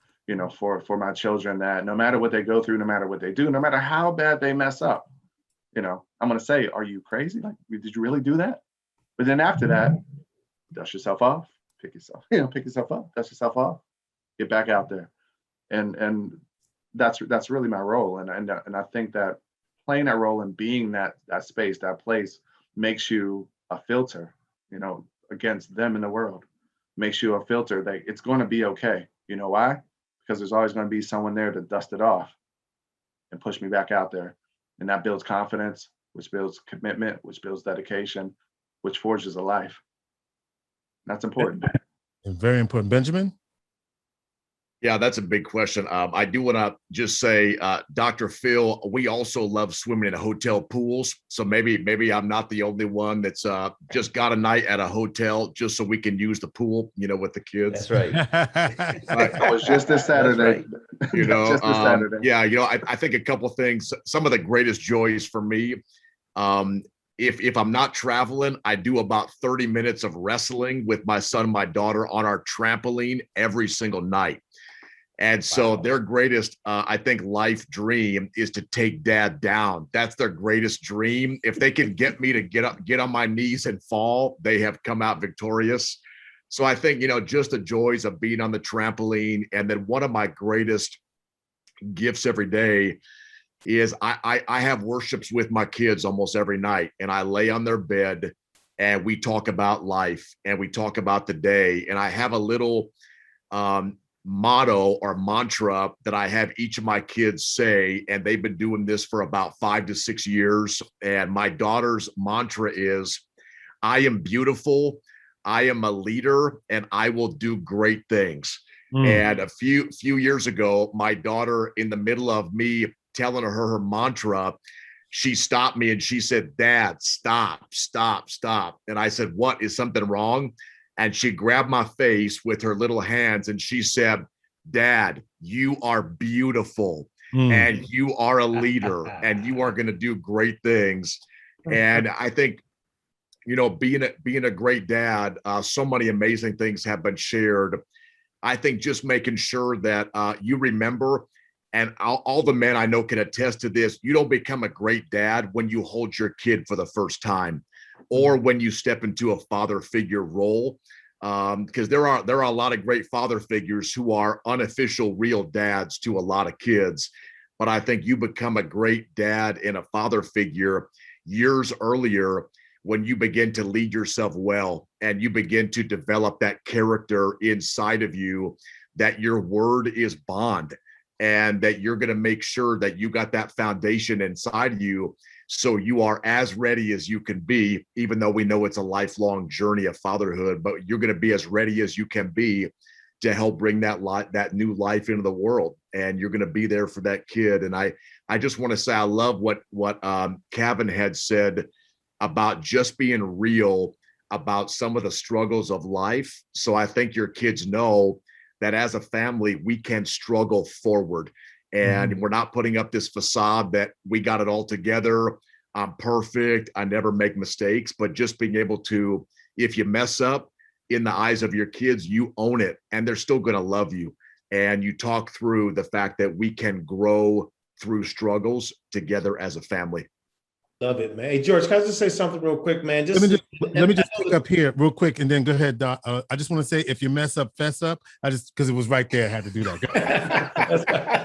for my children, that no matter what they go through, no matter what they do, no matter how bad they mess up, I'm going to say, are you crazy? Like, did you really do that? But then after that, dust yourself off, pick yourself up, dust yourself off, get back out there. And that's really my role. And I think that playing that role and being that space, that place, makes you a filter, against them in the world, makes you a filter that it's going to be okay. You know why? Because there's always going to be someone there to dust it off and push me back out there. And that builds confidence, which builds commitment, which builds dedication, which forges a life. That's important. Very important. Benjamin? Yeah, that's a big question. I do want to just say, Dr. Phil, we also love swimming in hotel pools. So maybe I'm not the only one that's just got a night at a hotel just so we can use the pool, with the kids. That's right. I was just this Saturday. Right. Just this Saturday. Yeah, I think a couple of things. Some of the greatest joys for me, if I'm not traveling, I do about 30 minutes of wrestling with my son and my daughter on our trampoline every single night. And so their greatest, I think, life dream is to take dad down. That's their greatest dream. If they can get me to get on my knees and fall, they have come out victorious. So I think, just the joys of being on the trampoline. And then one of my greatest gifts every day is I have worships with my kids almost every night. And I lay on their bed and we talk about life and we talk about the day. And I have a little motto or mantra that I have each of my kids say, and they've been doing this for about 5 to 6 years. And my daughter's mantra is, I am beautiful, I am a leader, and I will do great things. And a few years ago, my daughter, in the middle of me telling her mantra, she stopped me and she said, Dad, stop. And I said, what, is something wrong? And she grabbed my face with her little hands and she said, Dad, you are beautiful and you are a leader and you are going to do great things. And I think, being a great dad, so many amazing things have been shared. I think just making sure that you remember, and all the men I know can attest to this, you don't become a great dad when you hold your kid for the first time or when you step into a father figure role. because there are a lot of great father figures who are unofficial real dads to a lot of kids. But I think you become a great dad and a father figure years earlier when you begin to lead yourself well and you begin to develop that character inside of you, that your word is bond, and that you're going to make sure that you got that foundation inside of you, so you are as ready as you can be, even though we know it's a lifelong journey of fatherhood, but you're going to be as ready as you can be to help bring that new life into the world. And you're going to be there for that kid. And I just want to say, I love what Cavin had said about just being real about some of the struggles of life. So I think your kids know that as a family, we can struggle forward. And we're not putting up this facade that we got it all together. I'm perfect. I never make mistakes, but just being able to, if you mess up in the eyes of your kids, you own it and they're still going to love you. And you talk through the fact that we can grow through struggles together as a family. Love it, man. Hey, George, can I just say something real quick, man? Let me just pick up here real quick and then go ahead, Doc. I just want to say, if you mess up, fess up. Because it was right there, I had to do that.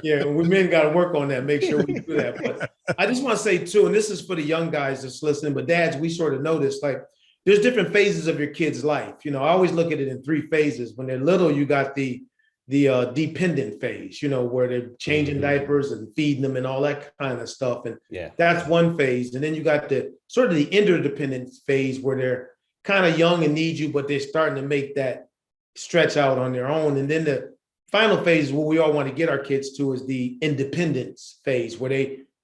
Yeah, we men got to work on that, make sure we do that. But I just want to say too, and this is for the young guys that's listening, but dads, we sort of notice, like, there's different phases of your kid's life. You know, I always look at it in 3 phases. When they're little, you got the dependent phase, you know, where they're changing diapers and feeding them and all that kind of stuff. And that's one phase. And then you got the sort of the interdependent phase where they're kind of young and need you, but they're starting to make that stretch out on their own. And then the final phase, what we all want to get our kids to, is the independence phase, where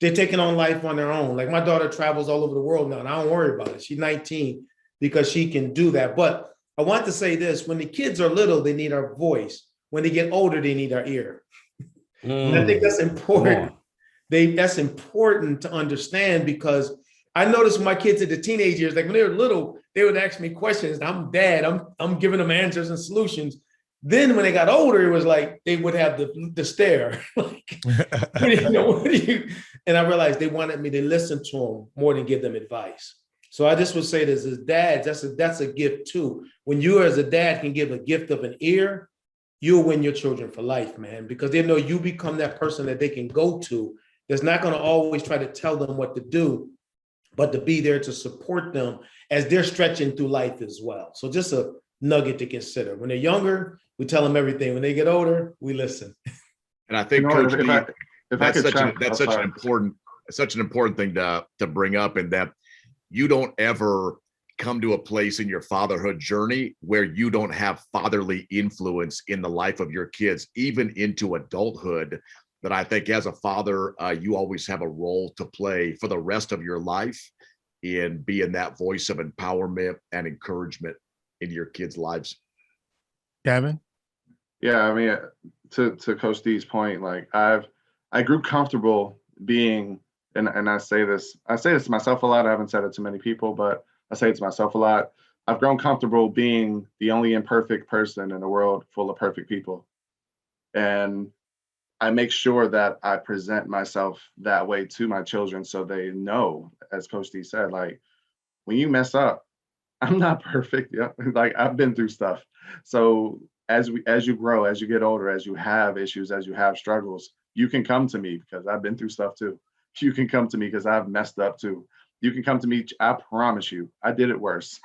they're taking on life on their own. Like, my daughter travels all over the world now, and I don't worry about it. She's 19 because she can do that. But I want to say this: when the kids are little, they need our voice. When they get older, they need our ear. I think that's important. That's important to understand, because I noticed my kids at the teenage years, like when they were little, they would ask me questions. I'm dad. I'm giving them answers and solutions. Then when they got older, it was like they would have the stare. Like, what do you? And I realized they wanted me to listen to them more than give them advice. So I just would say this: as dads, that's a gift too. When you as a dad can give a gift of an ear, you'll win your children for life, man, because they know you become that person that they can go to, that's not going to always try to tell them what to do, but to be there to support them as they're stretching through life as well. So just a nugget to consider. When they're younger, we tell them everything. When they get older, we listen. And I think, Coach B, that's such an important thing to bring up, in that you don't ever come to a place in your fatherhood journey where you don't have fatherly influence in the life of your kids, even into adulthood. That I think as a father, you always have a role to play for the rest of your life in being that voice of empowerment and encouragement in your kids' lives. Cavin? Yeah, I mean, to Coach D's point, like I grew comfortable being, and I say this to myself a lot. I haven't said it to many people, but I say it to myself a lot. I've grown comfortable being the only imperfect person in a world full of perfect people. And I make sure that I present myself that way to my children, so they know, as Coach D said, like, when you mess up, I'm not perfect. Yeah, like, I've been through stuff. So as you grow, as you get older, as you have issues, as you have struggles, you can come to me because I've been through stuff too. You can come to me because I've messed up too. You can come to me. I promise you, I did it worse.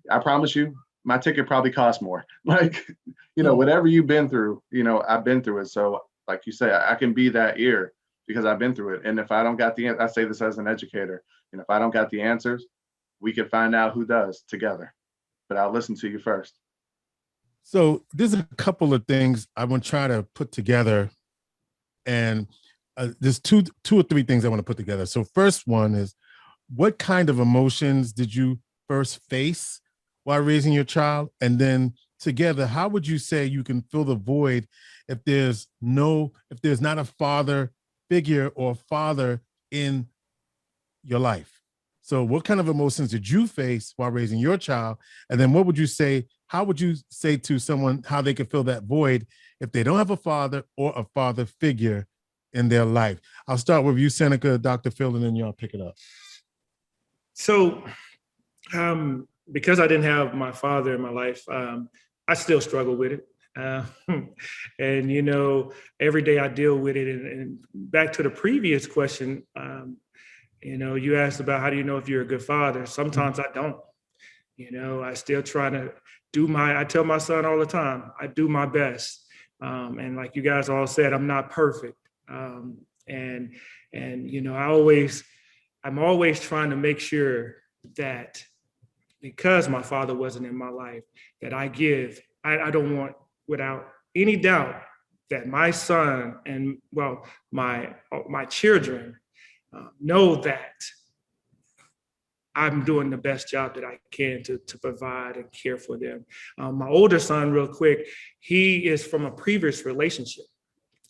I promise you, my ticket probably cost more. Like, whatever you've been through, I've been through it. So like you say, I can be that ear because I've been through it. And if I don't got I say this as an educator, and if I don't got the answers, we can find out who does together. But I'll listen to you first. So there's a couple of things I want to try to put together. And there's two or three things I want to put together. So first one is, what kind of emotions did you first face while raising your child? And then together, how would you say you can fill the void if there's not a father figure or father in your life? So what kind of emotions did you face while raising your child? And then how would you say to someone how they could fill that void if they don't have a father or a father figure in their life? I'll start with you, Seneca, Dr. Phil, and then y'all pick it up. So because I didn't have my father in my life, I still struggle with it. And, you know, every day I deal with it. And back to the previous question, you know, you asked about how do you know if you're a good father? Sometimes I don't. You know, I still try to I tell my son all the time, I do my best. And like you guys all said, I'm not perfect. And you know, I'm always trying to make sure that because my father wasn't in my life, that I don't want, without any doubt, that my son and, well, my children know that I'm doing the best job that I can to provide and care for them. My older son, real quick, he is from a previous relationship.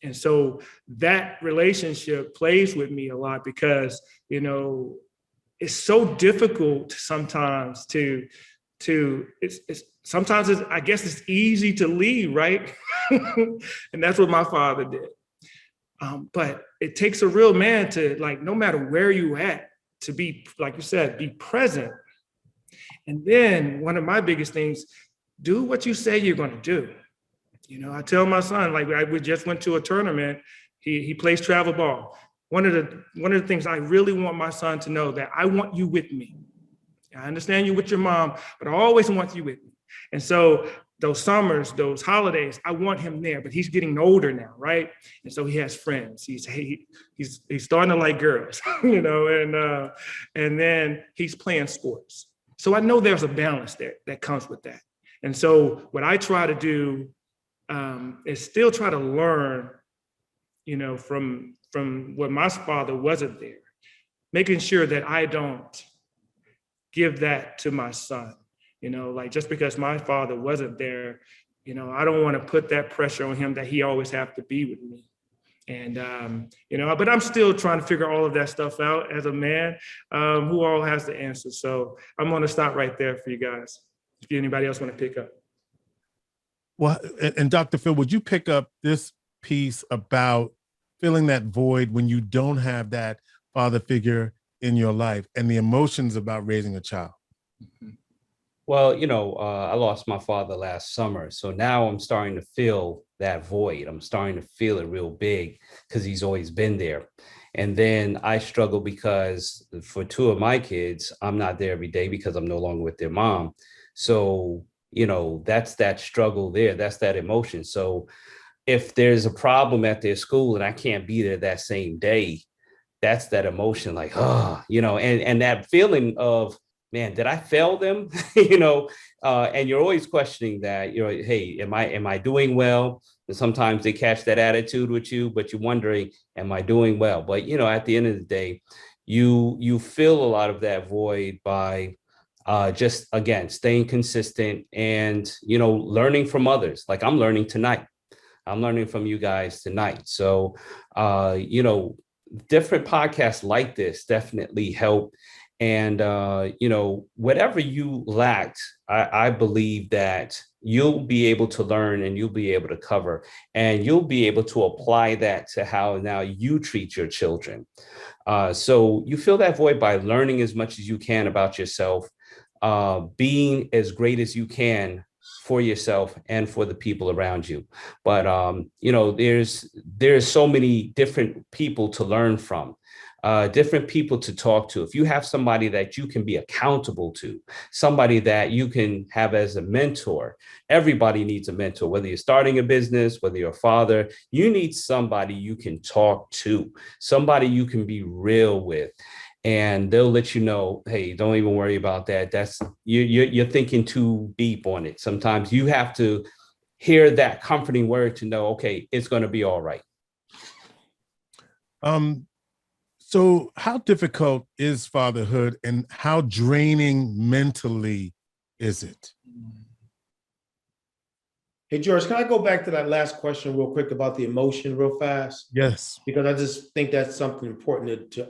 And so that relationship plays with me a lot because, you know, it's so difficult sometimes I guess it's easy to leave, right? And that's what my father did. But it takes a real man to, like, no matter where you at, to be, like you said, be present. And then one of my biggest things, do what you say you're going to do. You know, I tell my son, like, we just went to a tournament. He plays travel ball. One of the things I really want my son to know, that I want you with me. I understand you with your mom, but I always want you with me. And so those summers, those holidays, I want him there, but he's getting older now, right? And so he has friends. He's starting to like girls, you know, and then he's playing sports. So I know there's a balance there that comes with that. And so what I try to do is still try to learn, you know, from what my father wasn't there, making sure that I don't give that to my son. You know, like, just because my father wasn't there, you know, I don't want to put that pressure on him that he always have to be with me. And, you know, but I'm still trying to figure all of that stuff out as a man who all has the answers. So I'm going to stop right there for you guys. If anybody else want to pick up. Well, and Dr. Phil, would you pick up this piece about filling that void when you don't have that father figure in your life and the emotions about raising a child? Mm-hmm. Well, you know, I lost my father last summer. So now I'm starting to feel that void. I'm starting to feel it real big because he's always been there. And then I struggle because for two of my kids, I'm not there every day because I'm no longer with their mom. So, you know, that's that struggle there. That's that emotion. So if there's a problem at their school and I can't be there that same day, that's that emotion, like, oh, you know, and that feeling of, man, did I fail them? You know, and you're always questioning that, you know, hey, am I doing well? And sometimes they catch that attitude with you, but you're wondering, am I doing well? But, you know, at the end of the day, you fill a lot of that void by just, again, staying consistent and, you know, learning from others. Like I'm learning tonight. I'm learning from you guys tonight. So, you know, different podcasts like this definitely help. And, you know, whatever you lacked, I believe that you'll be able to learn and you'll be able to cover and you'll be able to apply that to how now you treat your children. So you fill that void by learning as much as you can about yourself, being as great as you can for yourself and for the people around you. But, you know, there's so many different people to learn from. Different people to talk to. If you have somebody that you can be accountable to, somebody that you can have as a mentor, everybody needs a mentor, whether you're starting a business, whether you're a father, you need somebody you can talk to, somebody you can be real with. And they'll let you know, hey, don't even worry about that. That's you're thinking too deep on it. Sometimes you have to hear that comforting word to know, okay, it's going to be all right. So how difficult is fatherhood and how draining mentally is it? Hey, George, can I go back to that last question real quick about the emotion real fast? Yes. Because I just think that's something important to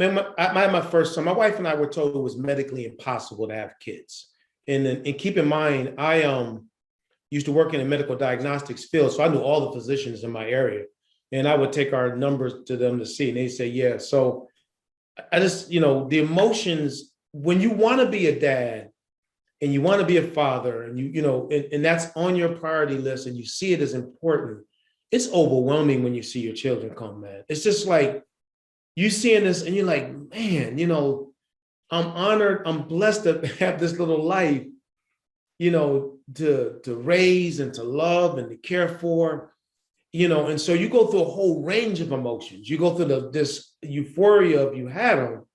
my first son, my wife and I were told it was medically impossible to have kids. And keep in mind, I used to work in the medical diagnostics field, so I knew all the physicians in my area. And I would take our numbers to them to see, and they say, yeah. So I just, you know, the emotions, when you want to be a dad, and you want to be a father, and and that's on your priority list, and you see it as important, it's overwhelming when you see your children come, man. It's just like you seeing this, and you're like, man, I'm honored, I'm blessed to have this little life, to raise and to love and to care for, and so you go through a whole range of emotions. You go through this euphoria of you had them,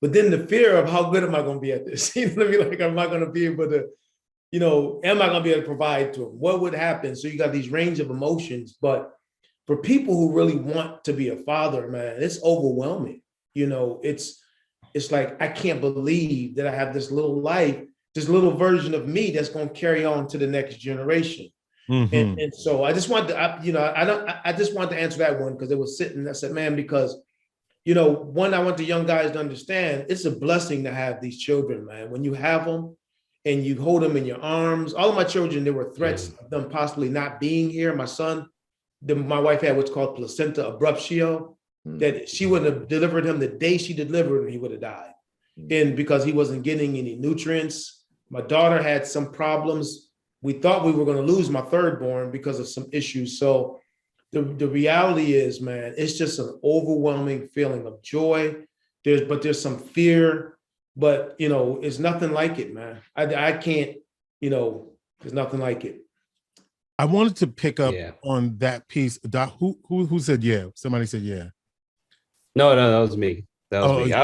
but then the fear of how good am I going to be at this? You know what I mean? Like, am I going to be able to, am I going to be able to provide to them? What would happen? So you got these range of emotions, but for people who really want to be a father, man, it's overwhelming. It's like, I can't believe that I have this little life, this little version of me that's going to carry on to the next generation. Mm-hmm. And so I just wanted to, I just wanted to answer that one because it was sitting. I said, man, because one, I want the young guys to understand it's a blessing to have these children, man. When you have them and you hold them in your arms, all of my children, there were threats of them possibly not being here. My son, my wife had what's called placenta abruptio, that she would have delivered him the day she delivered him, he would have died. And because he wasn't getting any nutrients. My daughter had some problems. We thought we were going to lose my third born because of some issues. So the reality is, man, it's just an overwhelming feeling of joy. There's some fear, but it's nothing like it, man. I can't, there's nothing like it. I wanted to pick up on that piece. Doc, who said yeah? Somebody said yeah. No, that was me. That was me.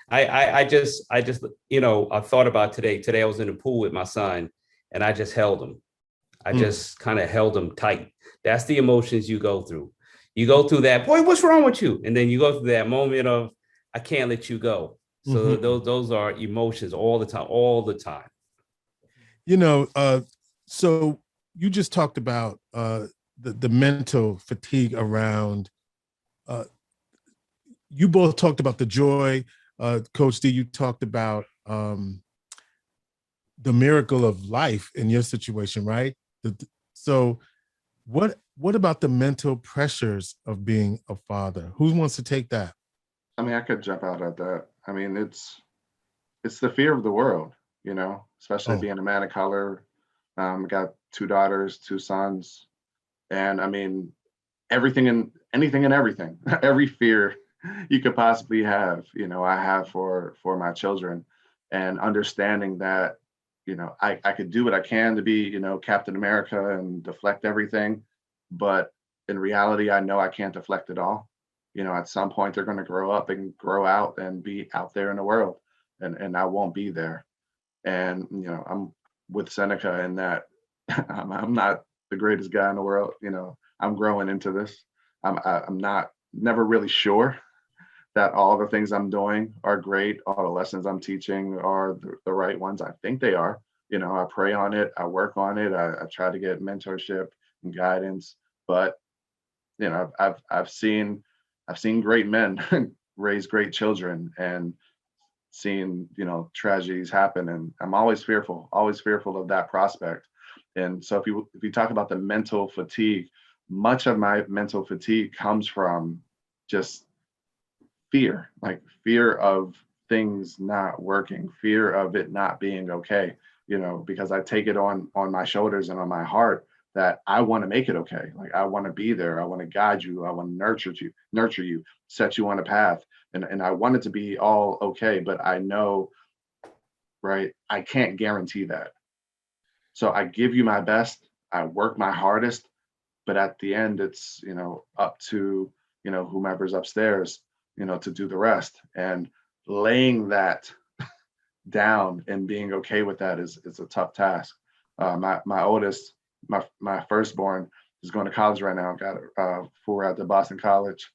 I just, I thought about today. Today I was in the pool with my son and I just held him. I just kind of held him tight. That's the emotions you go through. You go through that, boy, what's wrong with you? And then you go through that moment of, I can't let you go. So those are emotions all the time. So you just talked about the mental fatigue around, you both talked about the joy. Coach D, you talked about the miracle of life in your situation, right? So what about the mental pressures of being a father? Who wants to take that? I mean, I could jump out at that. I mean, it's the fear of the world, especially being a man of color. Got 2 daughters, 2 sons. And I mean, anything and everything, every fear you could possibly have, I have for my children, and understanding that, I could do what I can to be, Captain America and deflect everything. But in reality, I know I can't deflect it all. At some point they're going to grow up and grow out and be out there in the world, and I won't be there. And, I'm with Seneca in that I'm not the greatest guy in the world. I'm growing into this. I'm never really sure that all the things I'm doing are great. All the lessons I'm teaching are the right ones. I think they are. I pray on it. I work on it. I try to get mentorship and guidance. But I've seen great men raise great children, and seen tragedies happen, and I'm always fearful of that prospect. And so if you talk about the mental fatigue, much of my mental fatigue comes from just fear of things not working, fear of it not being okay, because I take it on my shoulders and on my heart that I want to make it okay. Like, I want to be there. I want to guide you. I want to nurture you, set you on a path. And I want it to be all okay, but I know, right, I can't guarantee that. So I give you my best. I work my hardest, but at the end, it's, up to, whomever's upstairs, to do the rest. And laying that down and being okay with that is a tough task. My oldest, my firstborn, is going to college right now. Got a full ride to Boston College,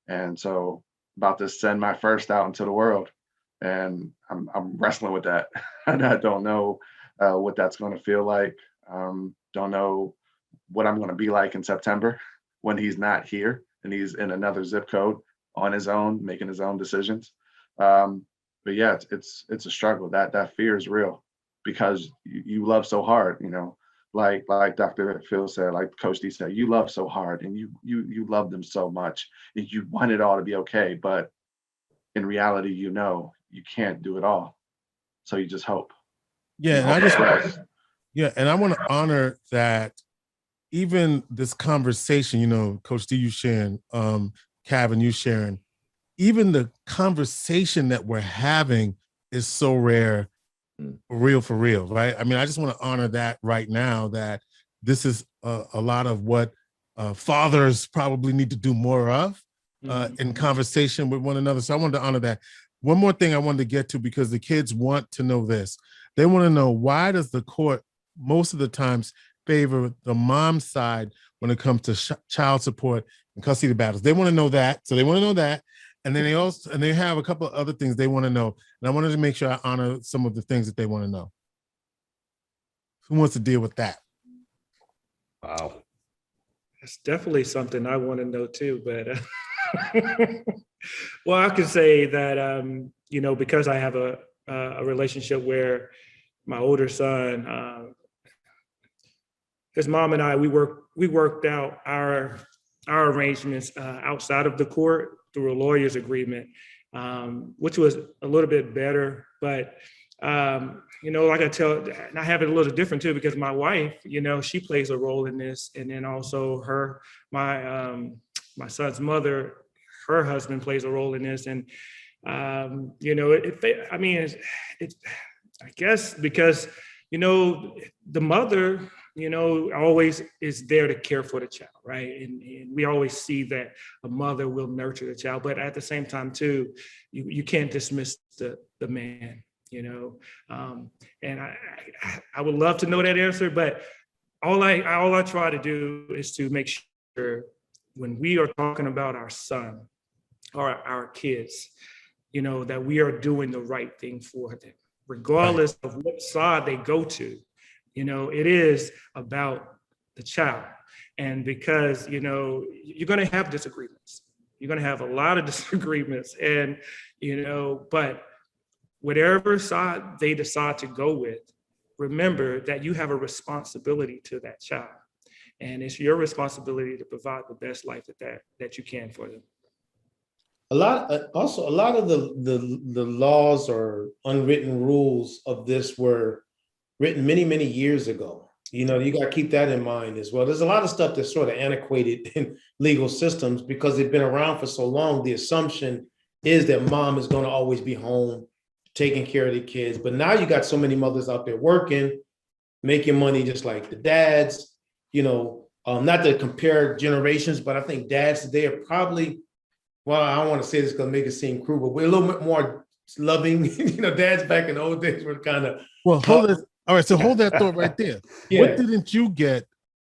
and so about to send my first out into the world, and I'm wrestling with that. And I don't know what that's going to feel like. Don't know what I'm going to be like in September when he's not here and he's in another zip code on his own, making his own decisions. But yeah, it's a struggle. That fear is real, because you love so hard, like Dr. Phil said, like Coach D said, you love so hard, and you love them so much, and you want it all to be okay. But in reality, you can't do it all. So you just hope. Yeah, and I just Right. yeah, and I want to honor that even this conversation, Coach D, you sharing, Cavin, you sharing, even the conversation that we're having is so rare, for real, right? I mean, I just want to honor that right now, that this is a lot of what fathers probably need to do more of in conversation with one another. So I wanted to honor that. One more thing I wanted to get to, because the kids want to know this. They want to know, why does the court most of the times favor the mom's side when it comes to child support and custody battles? They want to know that. So they want to know that. And then they have a couple of other things they want to know. And I wanted to make sure I honor some of the things that they want to know. Who wants to deal with that? Wow. It's definitely something I want to know too, but well, I can say that, because I have a relationship where my older son, his mom and I, we worked out our arrangements outside of the court through a lawyer's agreement, which was a little bit better. But like and I have it a little different too, because my wife, she plays a role in this, and then also my son's mother, her husband plays a role in this, and it's I guess because the mother, always is there to care for the child, right? And we always see that a mother will nurture the child, but at the same time too, you can't dismiss the man, and I would love to know that answer, but all I try to do is to make sure when we are talking about our son or our kids, that we are doing the right thing for them, regardless of what side they go to. It is about the child. And because, you're going to have disagreements. You're going to have a lot of disagreements. And, but whatever side they decide to go with, remember that you have a responsibility to that child. And it's your responsibility to provide the best life that you can for them. A lot of the laws or unwritten rules of this were written many, many years ago. You got to keep that in mind as well. There's a lot of stuff that's sort of antiquated in legal systems because they've been around for so long. The assumption is that mom is going to always be home taking care of the kids. But now you got so many mothers out there working, making money just like the dads, not to compare generations, but I think dads today are probably, well, I don't want to say this because it make it seem cruel, but we're a little bit more loving. Dads back in the old days were kind of. Well, hold it. All right, so hold that thought right there. Yeah. What didn't you get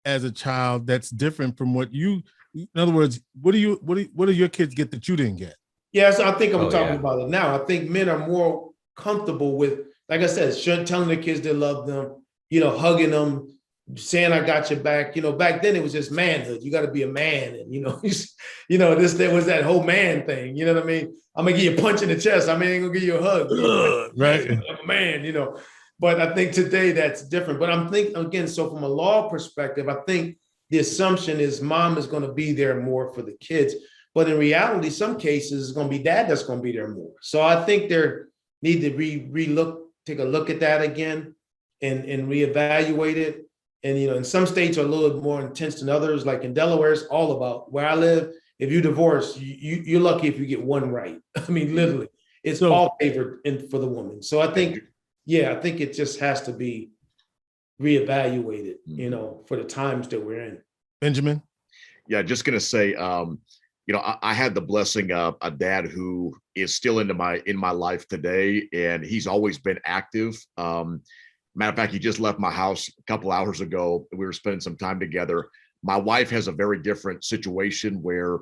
as a child that's different from what you? In other words, what do your kids get that you didn't get? Yes, I think I'm talking about it now. I think men are more comfortable with, like I said, telling their kids they love them, hugging them, saying I got your back. Back then it was just manhood. You got to be a man, and there was that whole man thing. You know what I mean? I'm gonna give you a punch in the chest. I ain't gonna give you a hug. Right? I'm a man. But I think today that's different. But I'm thinking again. So from a law perspective, I think the assumption is mom is going to be there more for the kids. But in reality, some cases it's going to be dad that's going to be there more. So I think there need to take a look at that again, and reevaluate it. And in some states are a little more intense than others. Like in Delaware, it's all about where I live. If you divorce, you're lucky if you get one right. I mean, literally, it's all favored for the woman. So I think, I think it just has to be reevaluated, for the times that we're in. Benjamin? Yeah, just gonna say, I had the blessing of a dad who is still in my life today, and he's always been active. Matter of fact, he just left my house a couple hours ago. We were spending some time together. My wife has a very different situation where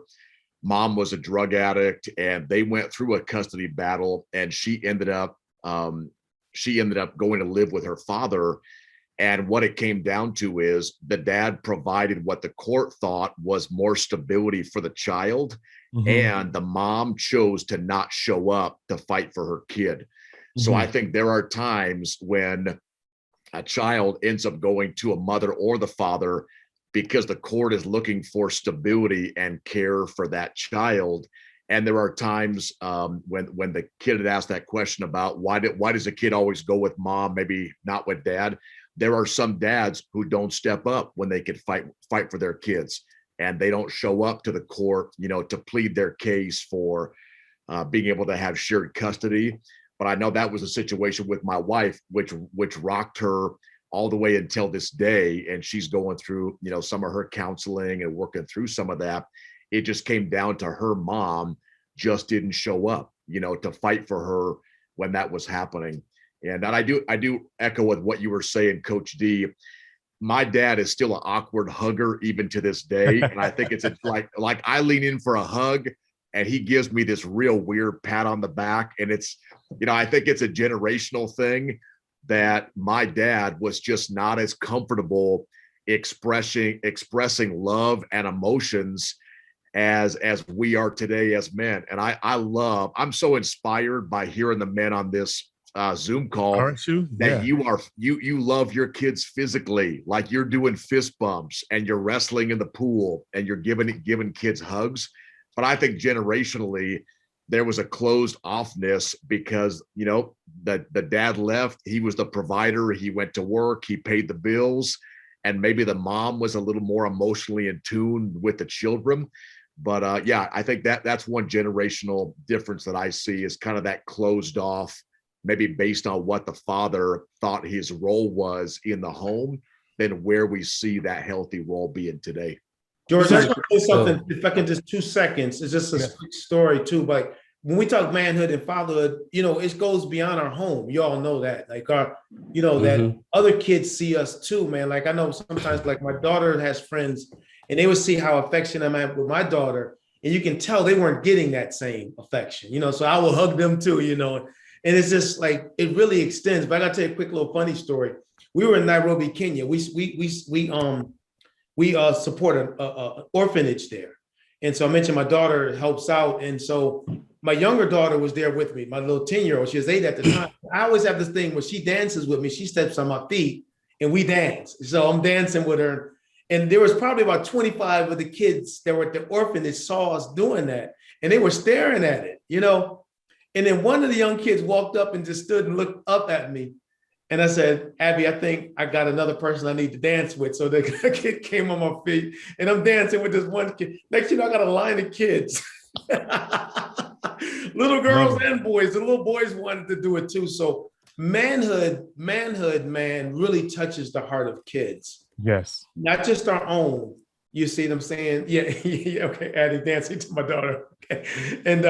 mom was a drug addict, and they went through a custody battle, and she ended up going to live with her father. And what it came down to is the dad provided what the court thought was more stability for the child. Mm-hmm. And the mom chose to not show up to fight for her kid. Mm-hmm. So I think there are times when a child ends up going to a mother or the father because the court is looking for stability and care for that child. And there are times when the kid had asked that question about why does a kid always go with mom, maybe not with dad? There are some dads who don't step up when they could fight for their kids, and they don't show up to the court, to plead their case for being able to have shared custody. But I know that was a situation with my wife, which rocked her all the way until this day. And she's going through, some of her counseling and working through some of that. It just came down to her mom just didn't show up, to fight for her when that was happening. And I do echo with what you were saying, Coach D. My dad is still an awkward hugger even to this day. And I think it's like I lean in for a hug and he gives me this real weird pat on the back. And it's, I think it's a generational thing that my dad was just not as comfortable expressing love and emotions as we are today as men. And I'm so inspired by hearing the men on this Zoom call. Aren't you? That you love your kids physically, like you're doing fist bumps and you're wrestling in the pool and you're giving kids hugs. But I think generationally there was a closed offness because the dad left. He was the provider. He went to work. He paid the bills, and maybe the mom was a little more emotionally in tune with the children. But I think that's one generational difference that I see is kind of that closed off, maybe based on what the father thought his role was in the home, than where we see that healthy role being today. George, I want to say something, if I can just 2 seconds. It's just a quick story too, but when we talk manhood and fatherhood, it goes beyond our home. You all know that, like that other kids see us too, man. Like I know sometimes, like my daughter has friends and they would see how affectionate I'm at with my daughter, and you can tell they weren't getting that same affection, so I will hug them too, and it's just like, it really extends. But I gotta tell you a quick little funny story. We were in Nairobi, Kenya. We support an orphanage there. And so I mentioned my daughter helps out. And so my younger daughter was there with me, my little 10-year-old. She was 8 at the time. I always have this thing where she dances with me. She steps on my feet and we dance. So I'm dancing with her. And there was probably about 25 of the kids that were at the orphanage saw us doing that. And they were staring at it, And then one of the young kids walked up and just stood and looked up at me. And I said, Abby, I think I got another person I need to dance with. So the kid came on my feet and I'm dancing with this one kid. Next I got a line of kids, little girls and boys. The little boys wanted to do it too. So manhood, man, really touches the heart of kids. Yes. Not just our own. You see them saying, okay, Abby dancing to my daughter. Okay. And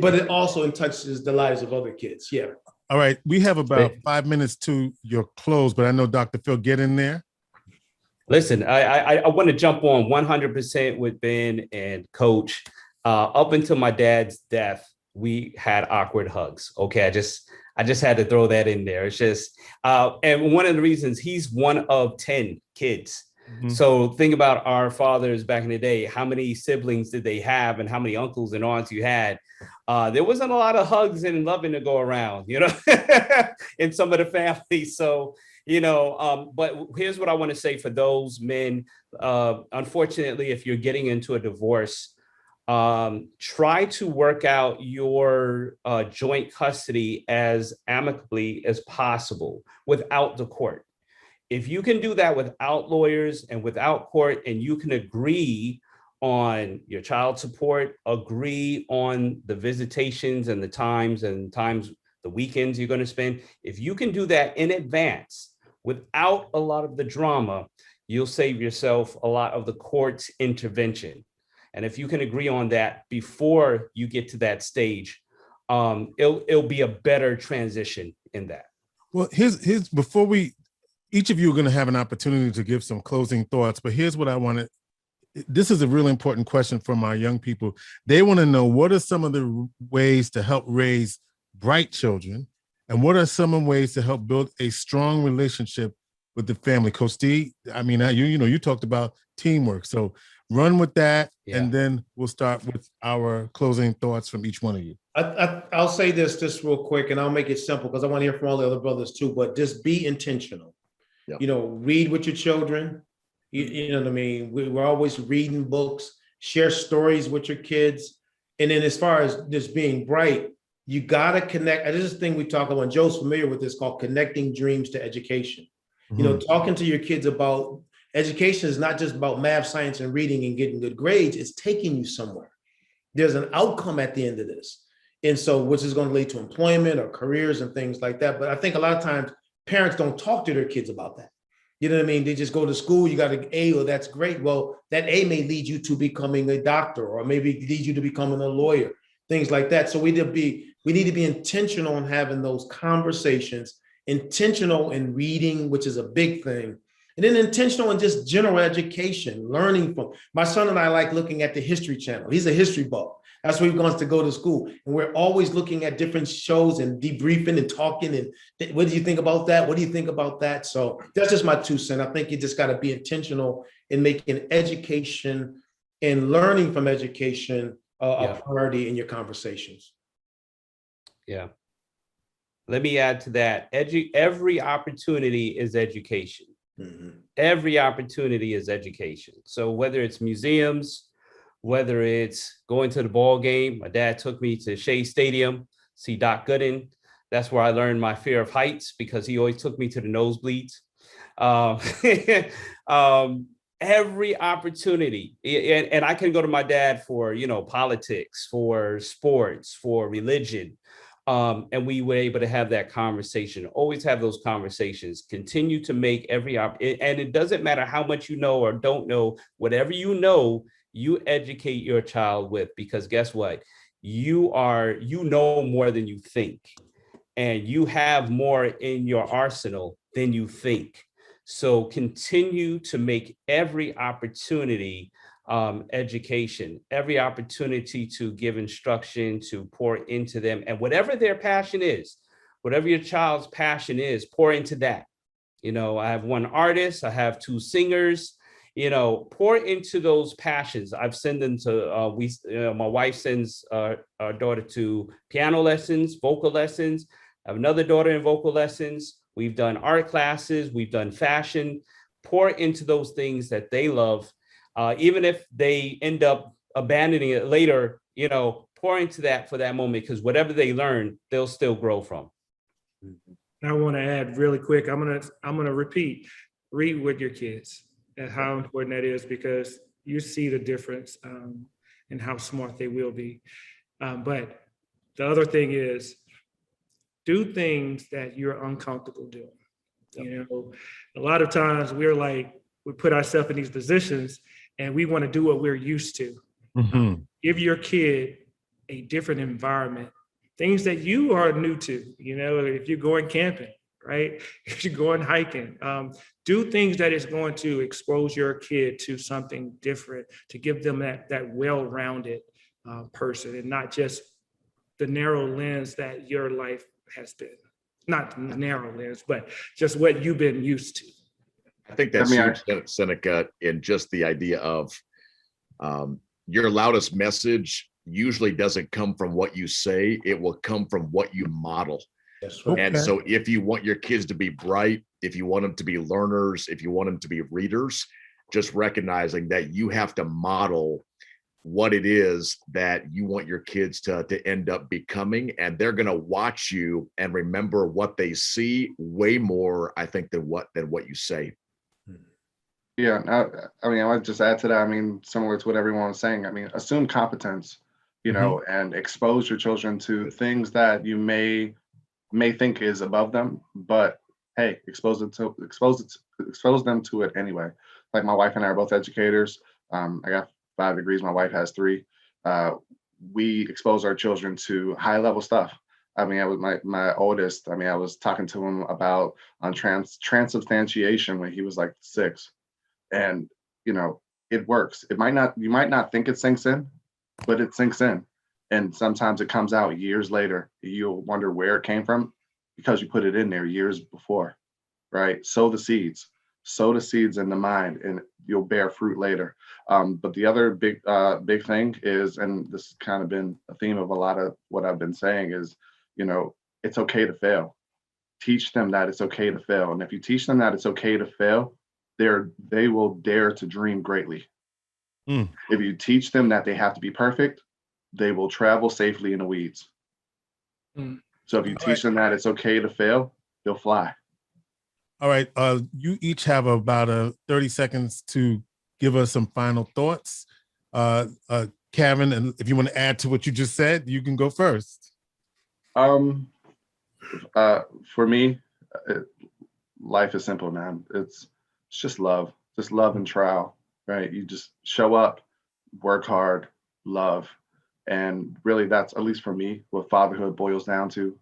but it also touches the lives of other kids. Yeah. All right, we have about 5 minutes to your close, but I know Dr. Phil, get in there. Listen, I want to jump on 100% with Ben and Coach. Up until my dad's death, we had awkward hugs. Okay, I just had to throw that in there. It's just, and one of the reasons he's one of 10 kids. Mm-hmm. So think about our fathers back in the day. How many siblings did they have, and how many uncles and aunts you had? There wasn't a lot of hugs and loving to go around, in some of the families. So, but here's what I want to say for those men. Unfortunately, if you're getting into a divorce, try to work out your joint custody as amicably as possible without the court. If you can do that without lawyers and without court, and you can agree on your child support, agree on the visitations and the times, the weekends you're going to spend. If you can do that in advance without a lot of the drama, you'll save yourself a lot of the court's intervention. And if you can agree on that before you get to that stage, it'll be a better transition in that. Well, here's before each of you are going to have an opportunity to give some closing thoughts, but here's what I wanted. This is a really important question from our young people. They want to know, what are some of the ways to help raise bright children? And what are some of the ways to help build a strong relationship with the family? Coach D, I mean, you talked about teamwork. So run with that, and then we'll start with our closing thoughts from each one of you. I'll say this just real quick, and I'll make it simple because I want to hear from all the other brothers too, but just be intentional. Yep. Read with your children. You know what I mean? We're always reading books, share stories with your kids. And then as far as just being bright, you got to connect. And this is the thing we talk about, and Joe's familiar with this, called connecting dreams to education. You know, talking to your kids about education is not just about math, science, and reading and getting good grades. It's taking you somewhere. There's an outcome at the end of this. And so, which is going to lead to employment or careers and things like that. But I think a lot of times parents don't talk to their kids about that. You know what I mean? They just go to school, you got an A, well, that's great. Well, that A may lead you to becoming a doctor, or maybe lead you to becoming a lawyer, things like that. So we need to be intentional in having those conversations, intentional in reading, which is a big thing. And then intentional in just general education, learning from. My son and I like looking at the History Channel. He's a history buff. That's where he wants to go to school. And we're always looking at different shows and debriefing and talking. And what do you think about that? What do you think about that? So that's just my 2 cents. I think you just got to be intentional in making education and learning from education a priority in your conversations. Yeah. Let me add to that. Every opportunity is education. Every opportunity is education. So whether it's museums, whether it's going to the ball game, my dad took me to Shea Stadium, see Doc Gooden. That's where I learned my fear of heights, because he always took me to the nosebleeds. Every opportunity, and I can go to my dad for, politics, for sports, for religion. And we were able to have that conversation, always have those conversations, continue to make and it doesn't matter how much you know or don't know, whatever you educate your child with, because guess what? You know more than you think, and you have more in your arsenal than you think. So continue to make every opportunity education, every opportunity to give instruction, to pour into them, and whatever their passion is, whatever your child's passion is, pour into that. I have 1 artist, I have 2 singers, pour into those passions. I've sent them to, my wife sends our daughter to piano lessons, vocal lessons. I have another daughter in vocal lessons. We've done art classes, we've done fashion. Pour into those things that they love. Even if they end up abandoning it later, pour into that for that moment, because whatever they learn, they'll still grow from. I want to add really quick. I'm gonna repeat: read with your kids, and how important that is, because you see the difference in how smart they will be. But the other thing is, do things that you're uncomfortable doing. A lot of times we put ourselves in these positions and we want to do what we're used to. Give your kid a different environment, things that you are new to. If you're going camping, right? If you're going hiking, do things that is going to expose your kid to something different, to give them that well-rounded person, and not just the narrow lens that your life has been. Not narrow lens, but just what you've been used to. I think that's huge, Seneca, in just the idea of your loudest message usually doesn't come from what you say, it will come from what you model. That's right. And so if you want your kids to be bright, if you want them to be learners, if you want them to be readers, just recognizing that you have to model what it is that you want your kids to end up becoming, and they're going to watch you and remember what they see way more, I think, than what you say. Yeah, I mean, I would just add to that. I mean, similar to what everyone was saying. I mean, assume competence, and expose your children to things that you may think is above them, but hey, expose them to it anyway. Like my wife and I are both educators. I got 5 degrees. My wife has 3. We expose our children to high level stuff. I mean, I was my oldest. I mean, I was talking to him about transubstantiation when he was like 6. And, it works. You might not think it sinks in, but it sinks in. And sometimes it comes out years later. You'll wonder where it came from because you put it in there years before, right? Sow the seeds in the mind, and you'll bear fruit later. But the other big thing is, and this has kind of been a theme of a lot of what I've been saying, is, it's okay to fail. Teach them that it's okay to fail. And if you teach them that it's okay to fail, they will dare to dream greatly. If you teach them that they have to be perfect, they will travel safely in the weeds. Mm. So if you teach them that it's okay to fail, they'll fly. All right. You each have about 30 seconds to give us some final thoughts. Cavin, and if you want to add to what you just said, you can go first. For me, life is simple, man. It's just love and trial, right? You just show up, work hard, love. And really that's, at least for me, what fatherhood boils down to.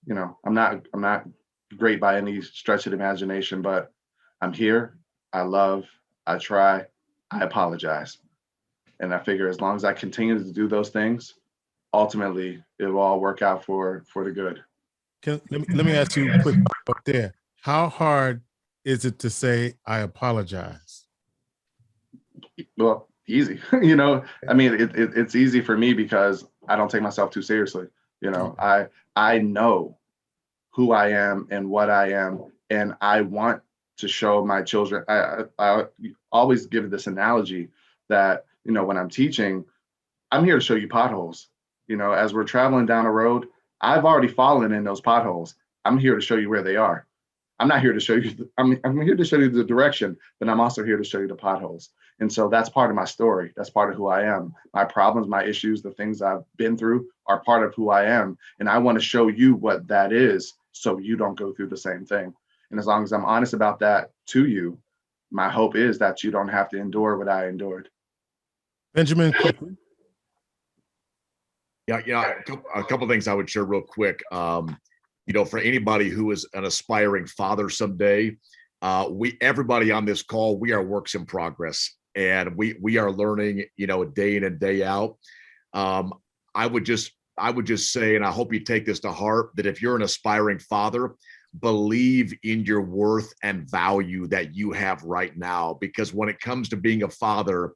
You know, I'm not great by any stretch of the imagination, but I'm here, I love, I try, I apologize. And I figure as long as I continue to do those things, ultimately it will all work out for the good. Let me ask you quick up there. How hard is it to say I apologize? Well, easy. You know, I mean, it's easy for me because I don't take myself too seriously. You know, I know who I am and what I am, and I want to show my children. I always give this analogy that, you know, when I'm teaching, I'm here to show you potholes. You know, as we're traveling down a road, I've already fallen in those potholes. I'm here to show you where they are. I'm not here to show you, I'm here to show you the direction, but I'm also here to show you the potholes. And so that's part of my story. That's part of who I am. My problems, my issues, the things I've been through are part of who I am. And I want to show you what that is so you don't go through the same thing. And as long as I'm honest about that to you, my hope is that you don't have to endure what I endured. Benjamin, quickly. Yeah, a couple things I would share real quick. You know, for anybody who is an aspiring father someday, everybody on this call, we are works in progress, and we are learning, you know, day in and day out. I would just say, and I hope you take this to heart, that if you're an aspiring father, believe in your worth and value that you have right now, because when it comes to being a father,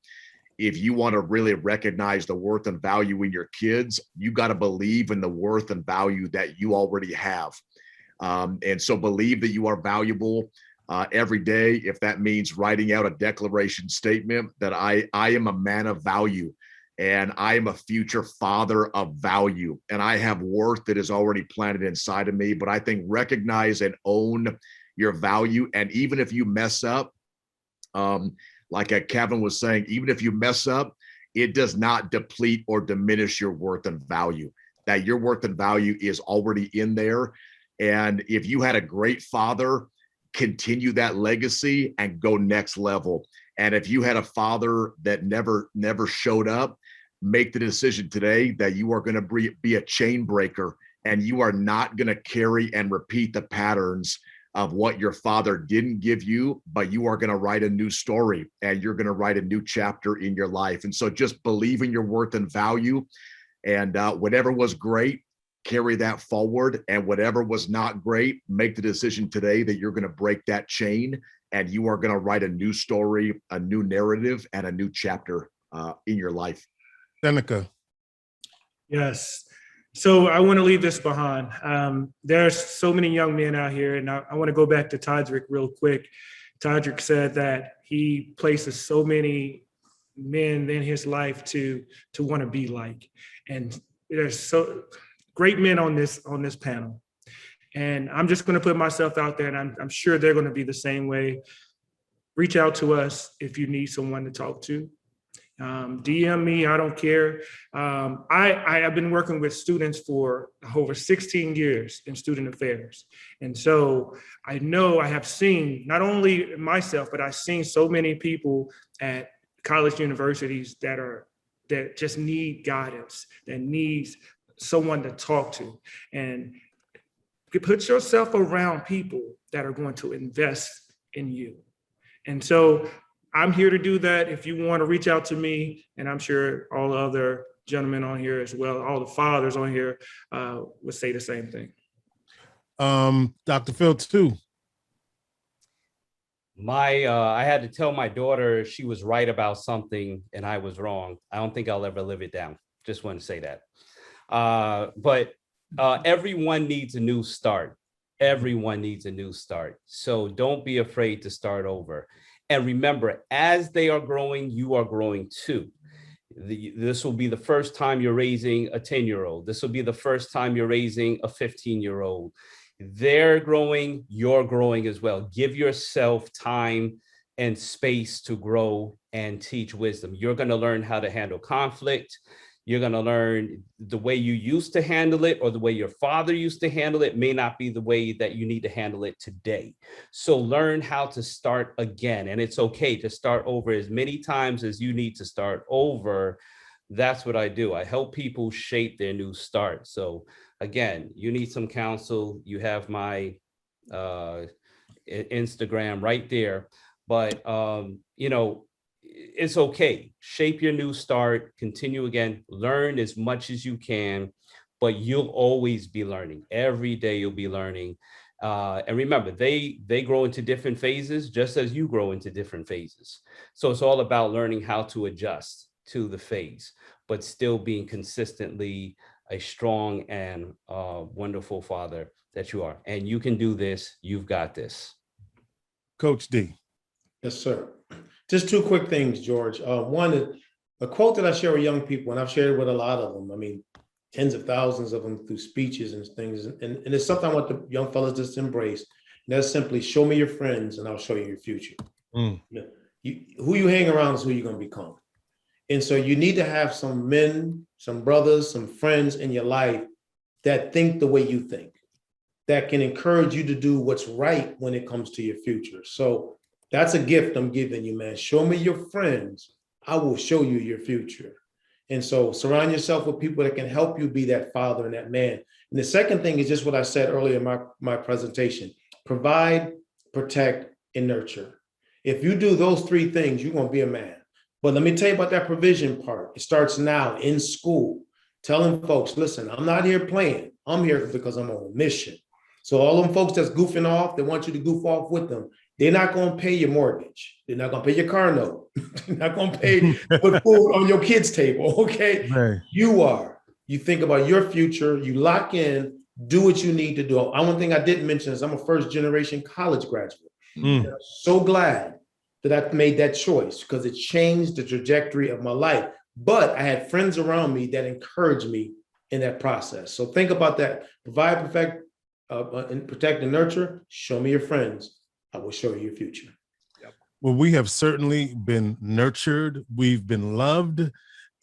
if you want to really recognize the worth and value in your kids, you got to believe in the worth and value that you already have. And so believe that you are valuable every day. If that means writing out a declaration statement that I am a man of value, and I am a future father of value, and I have worth that is already planted inside of me. But I think recognize and own your value. And even if you mess up, like Cavin was saying, even if you mess up, it does not deplete or diminish your worth and value. That your worth and value is already in there. And if you had a great father, continue that legacy and go next level. And if you had a father that never showed up, make the decision today that you are going to be a chain breaker, and you are not going to carry and repeat the patterns of what your father didn't give you, but you are going to write a new story, and you're going to write a new chapter in your life. And so just believe in your worth and value, and whatever was great, carry that forward. And whatever was not great, make the decision today that you're going to break that chain, and you are going to write a new story, a new narrative, and a new chapter in your life. Seneca. Yes. So I want to leave this behind. There's so many young men out here, and I want to go back to Todrick real quick. Todrick said that he places so many men in his life to want to be like, and there's so great men on this panel. And I'm just going to put myself out there, and I'm sure they're going to be the same way. Reach out to us if you need someone to talk to. DM me, I don't care. I have been working with students for over 16 years in student affairs. And so I know I have seen, not only myself, but I've seen so many people at college universities that just need guidance, that needs someone to talk to. And you put yourself around people that are going to invest in you. And so I'm here to do that. If you want to reach out to me, and I'm sure all the other gentlemen on here as well, all the fathers on here would say the same thing. Dr. Phil, too. I had to tell my daughter she was right about something and I was wrong. I don't think I'll ever live it down. Just want to say that. But everyone needs a new start. Everyone needs a new start. So don't be afraid to start over. And remember, as they are growing, you are growing too. This will be the first time you're raising a 10-year-old. This will be the first time you're raising a 15-year-old. They're growing, you're growing as well. Give yourself time and space to grow and teach wisdom. You're going to learn how to handle conflict. You're going to learn the way you used to handle it, or the way your father used to handle it may not be the way that you need to handle it today. So learn how to start again. And it's okay to start over as many times as you need to start over. That's what I do. I help people shape their new start. So again, you need some counsel. You have my Instagram right there. But, you know, it's okay. Shape your new start, continue again, learn as much as you can, but you'll always be learning. Every day you'll be learning. And remember, they grow into different phases, just as you grow into different phases. So it's all about learning how to adjust to the phase, but still being consistently a strong and wonderful father that you are. And you can do this. You've got this. Coach D. Yes, sir. Just two quick things, George. One, a quote that I share with young people, and I've shared with a lot of them. I mean, tens of thousands of them through speeches and things. And it's something I want the young fellas just to embrace. And that's simply, show me your friends and I'll show you your future. You know, who you hang around is who you're going to become. And so you need to have some men, some brothers, some friends in your life that think the way you think, that can encourage you to do what's right when it comes to your future. So that's a gift I'm giving you, man. Show me your friends. I will show you your future. And so surround yourself with people that can help you be that father and that man. And the second thing is just what I said earlier in my presentation: provide, protect, and nurture. If you do those three things, you're going to be a man. But let me tell you about that provision part. It starts now in school, telling folks, listen, I'm not here playing. I'm here because I'm on a mission. So all them folks that's goofing off, they want you to goof off with them. They're not going to pay your mortgage. They're not going to pay your car note. They're not going to pay put food on your kids' table, okay? Right. You are. You think about your future. You lock in, do what you need to do. One thing I didn't mention is I'm a first-generation college graduate. I'm so glad that I made that choice because it changed the trajectory of my life. But I had friends around me that encouraged me in that process. So think about that. Provide, perfect, and protect and nurture. Show me your friends. I will show you your future. Yep. Well, we have certainly been nurtured, we've been loved,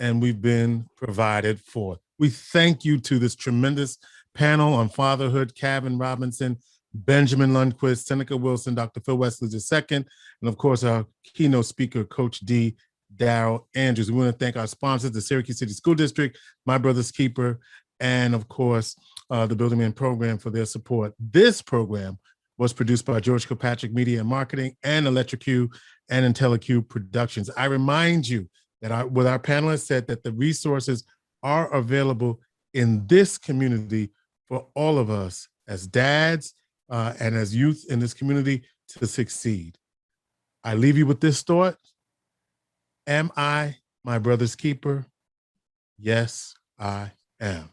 and we've been provided for. We thank you to this tremendous panel on fatherhood: Cavin Robinson, Benjamin Lundquist, Seneca Wilson, Dr. Phil Wesley II, and of course, our keynote speaker, Coach D, Darrell Andrews. We want to thank our sponsors, the Syracuse City School District, My Brother's Keeper, and of course, the Building Man Program for their support. This program was produced by George Kilpatrick Media and Marketing and ElectroQ and IntelliQ Productions. I remind you that what our panelists said, that the resources are available in this community for all of us as dads and as youth in this community to succeed. I leave you with this thought. Am I my brother's keeper? Yes, I am.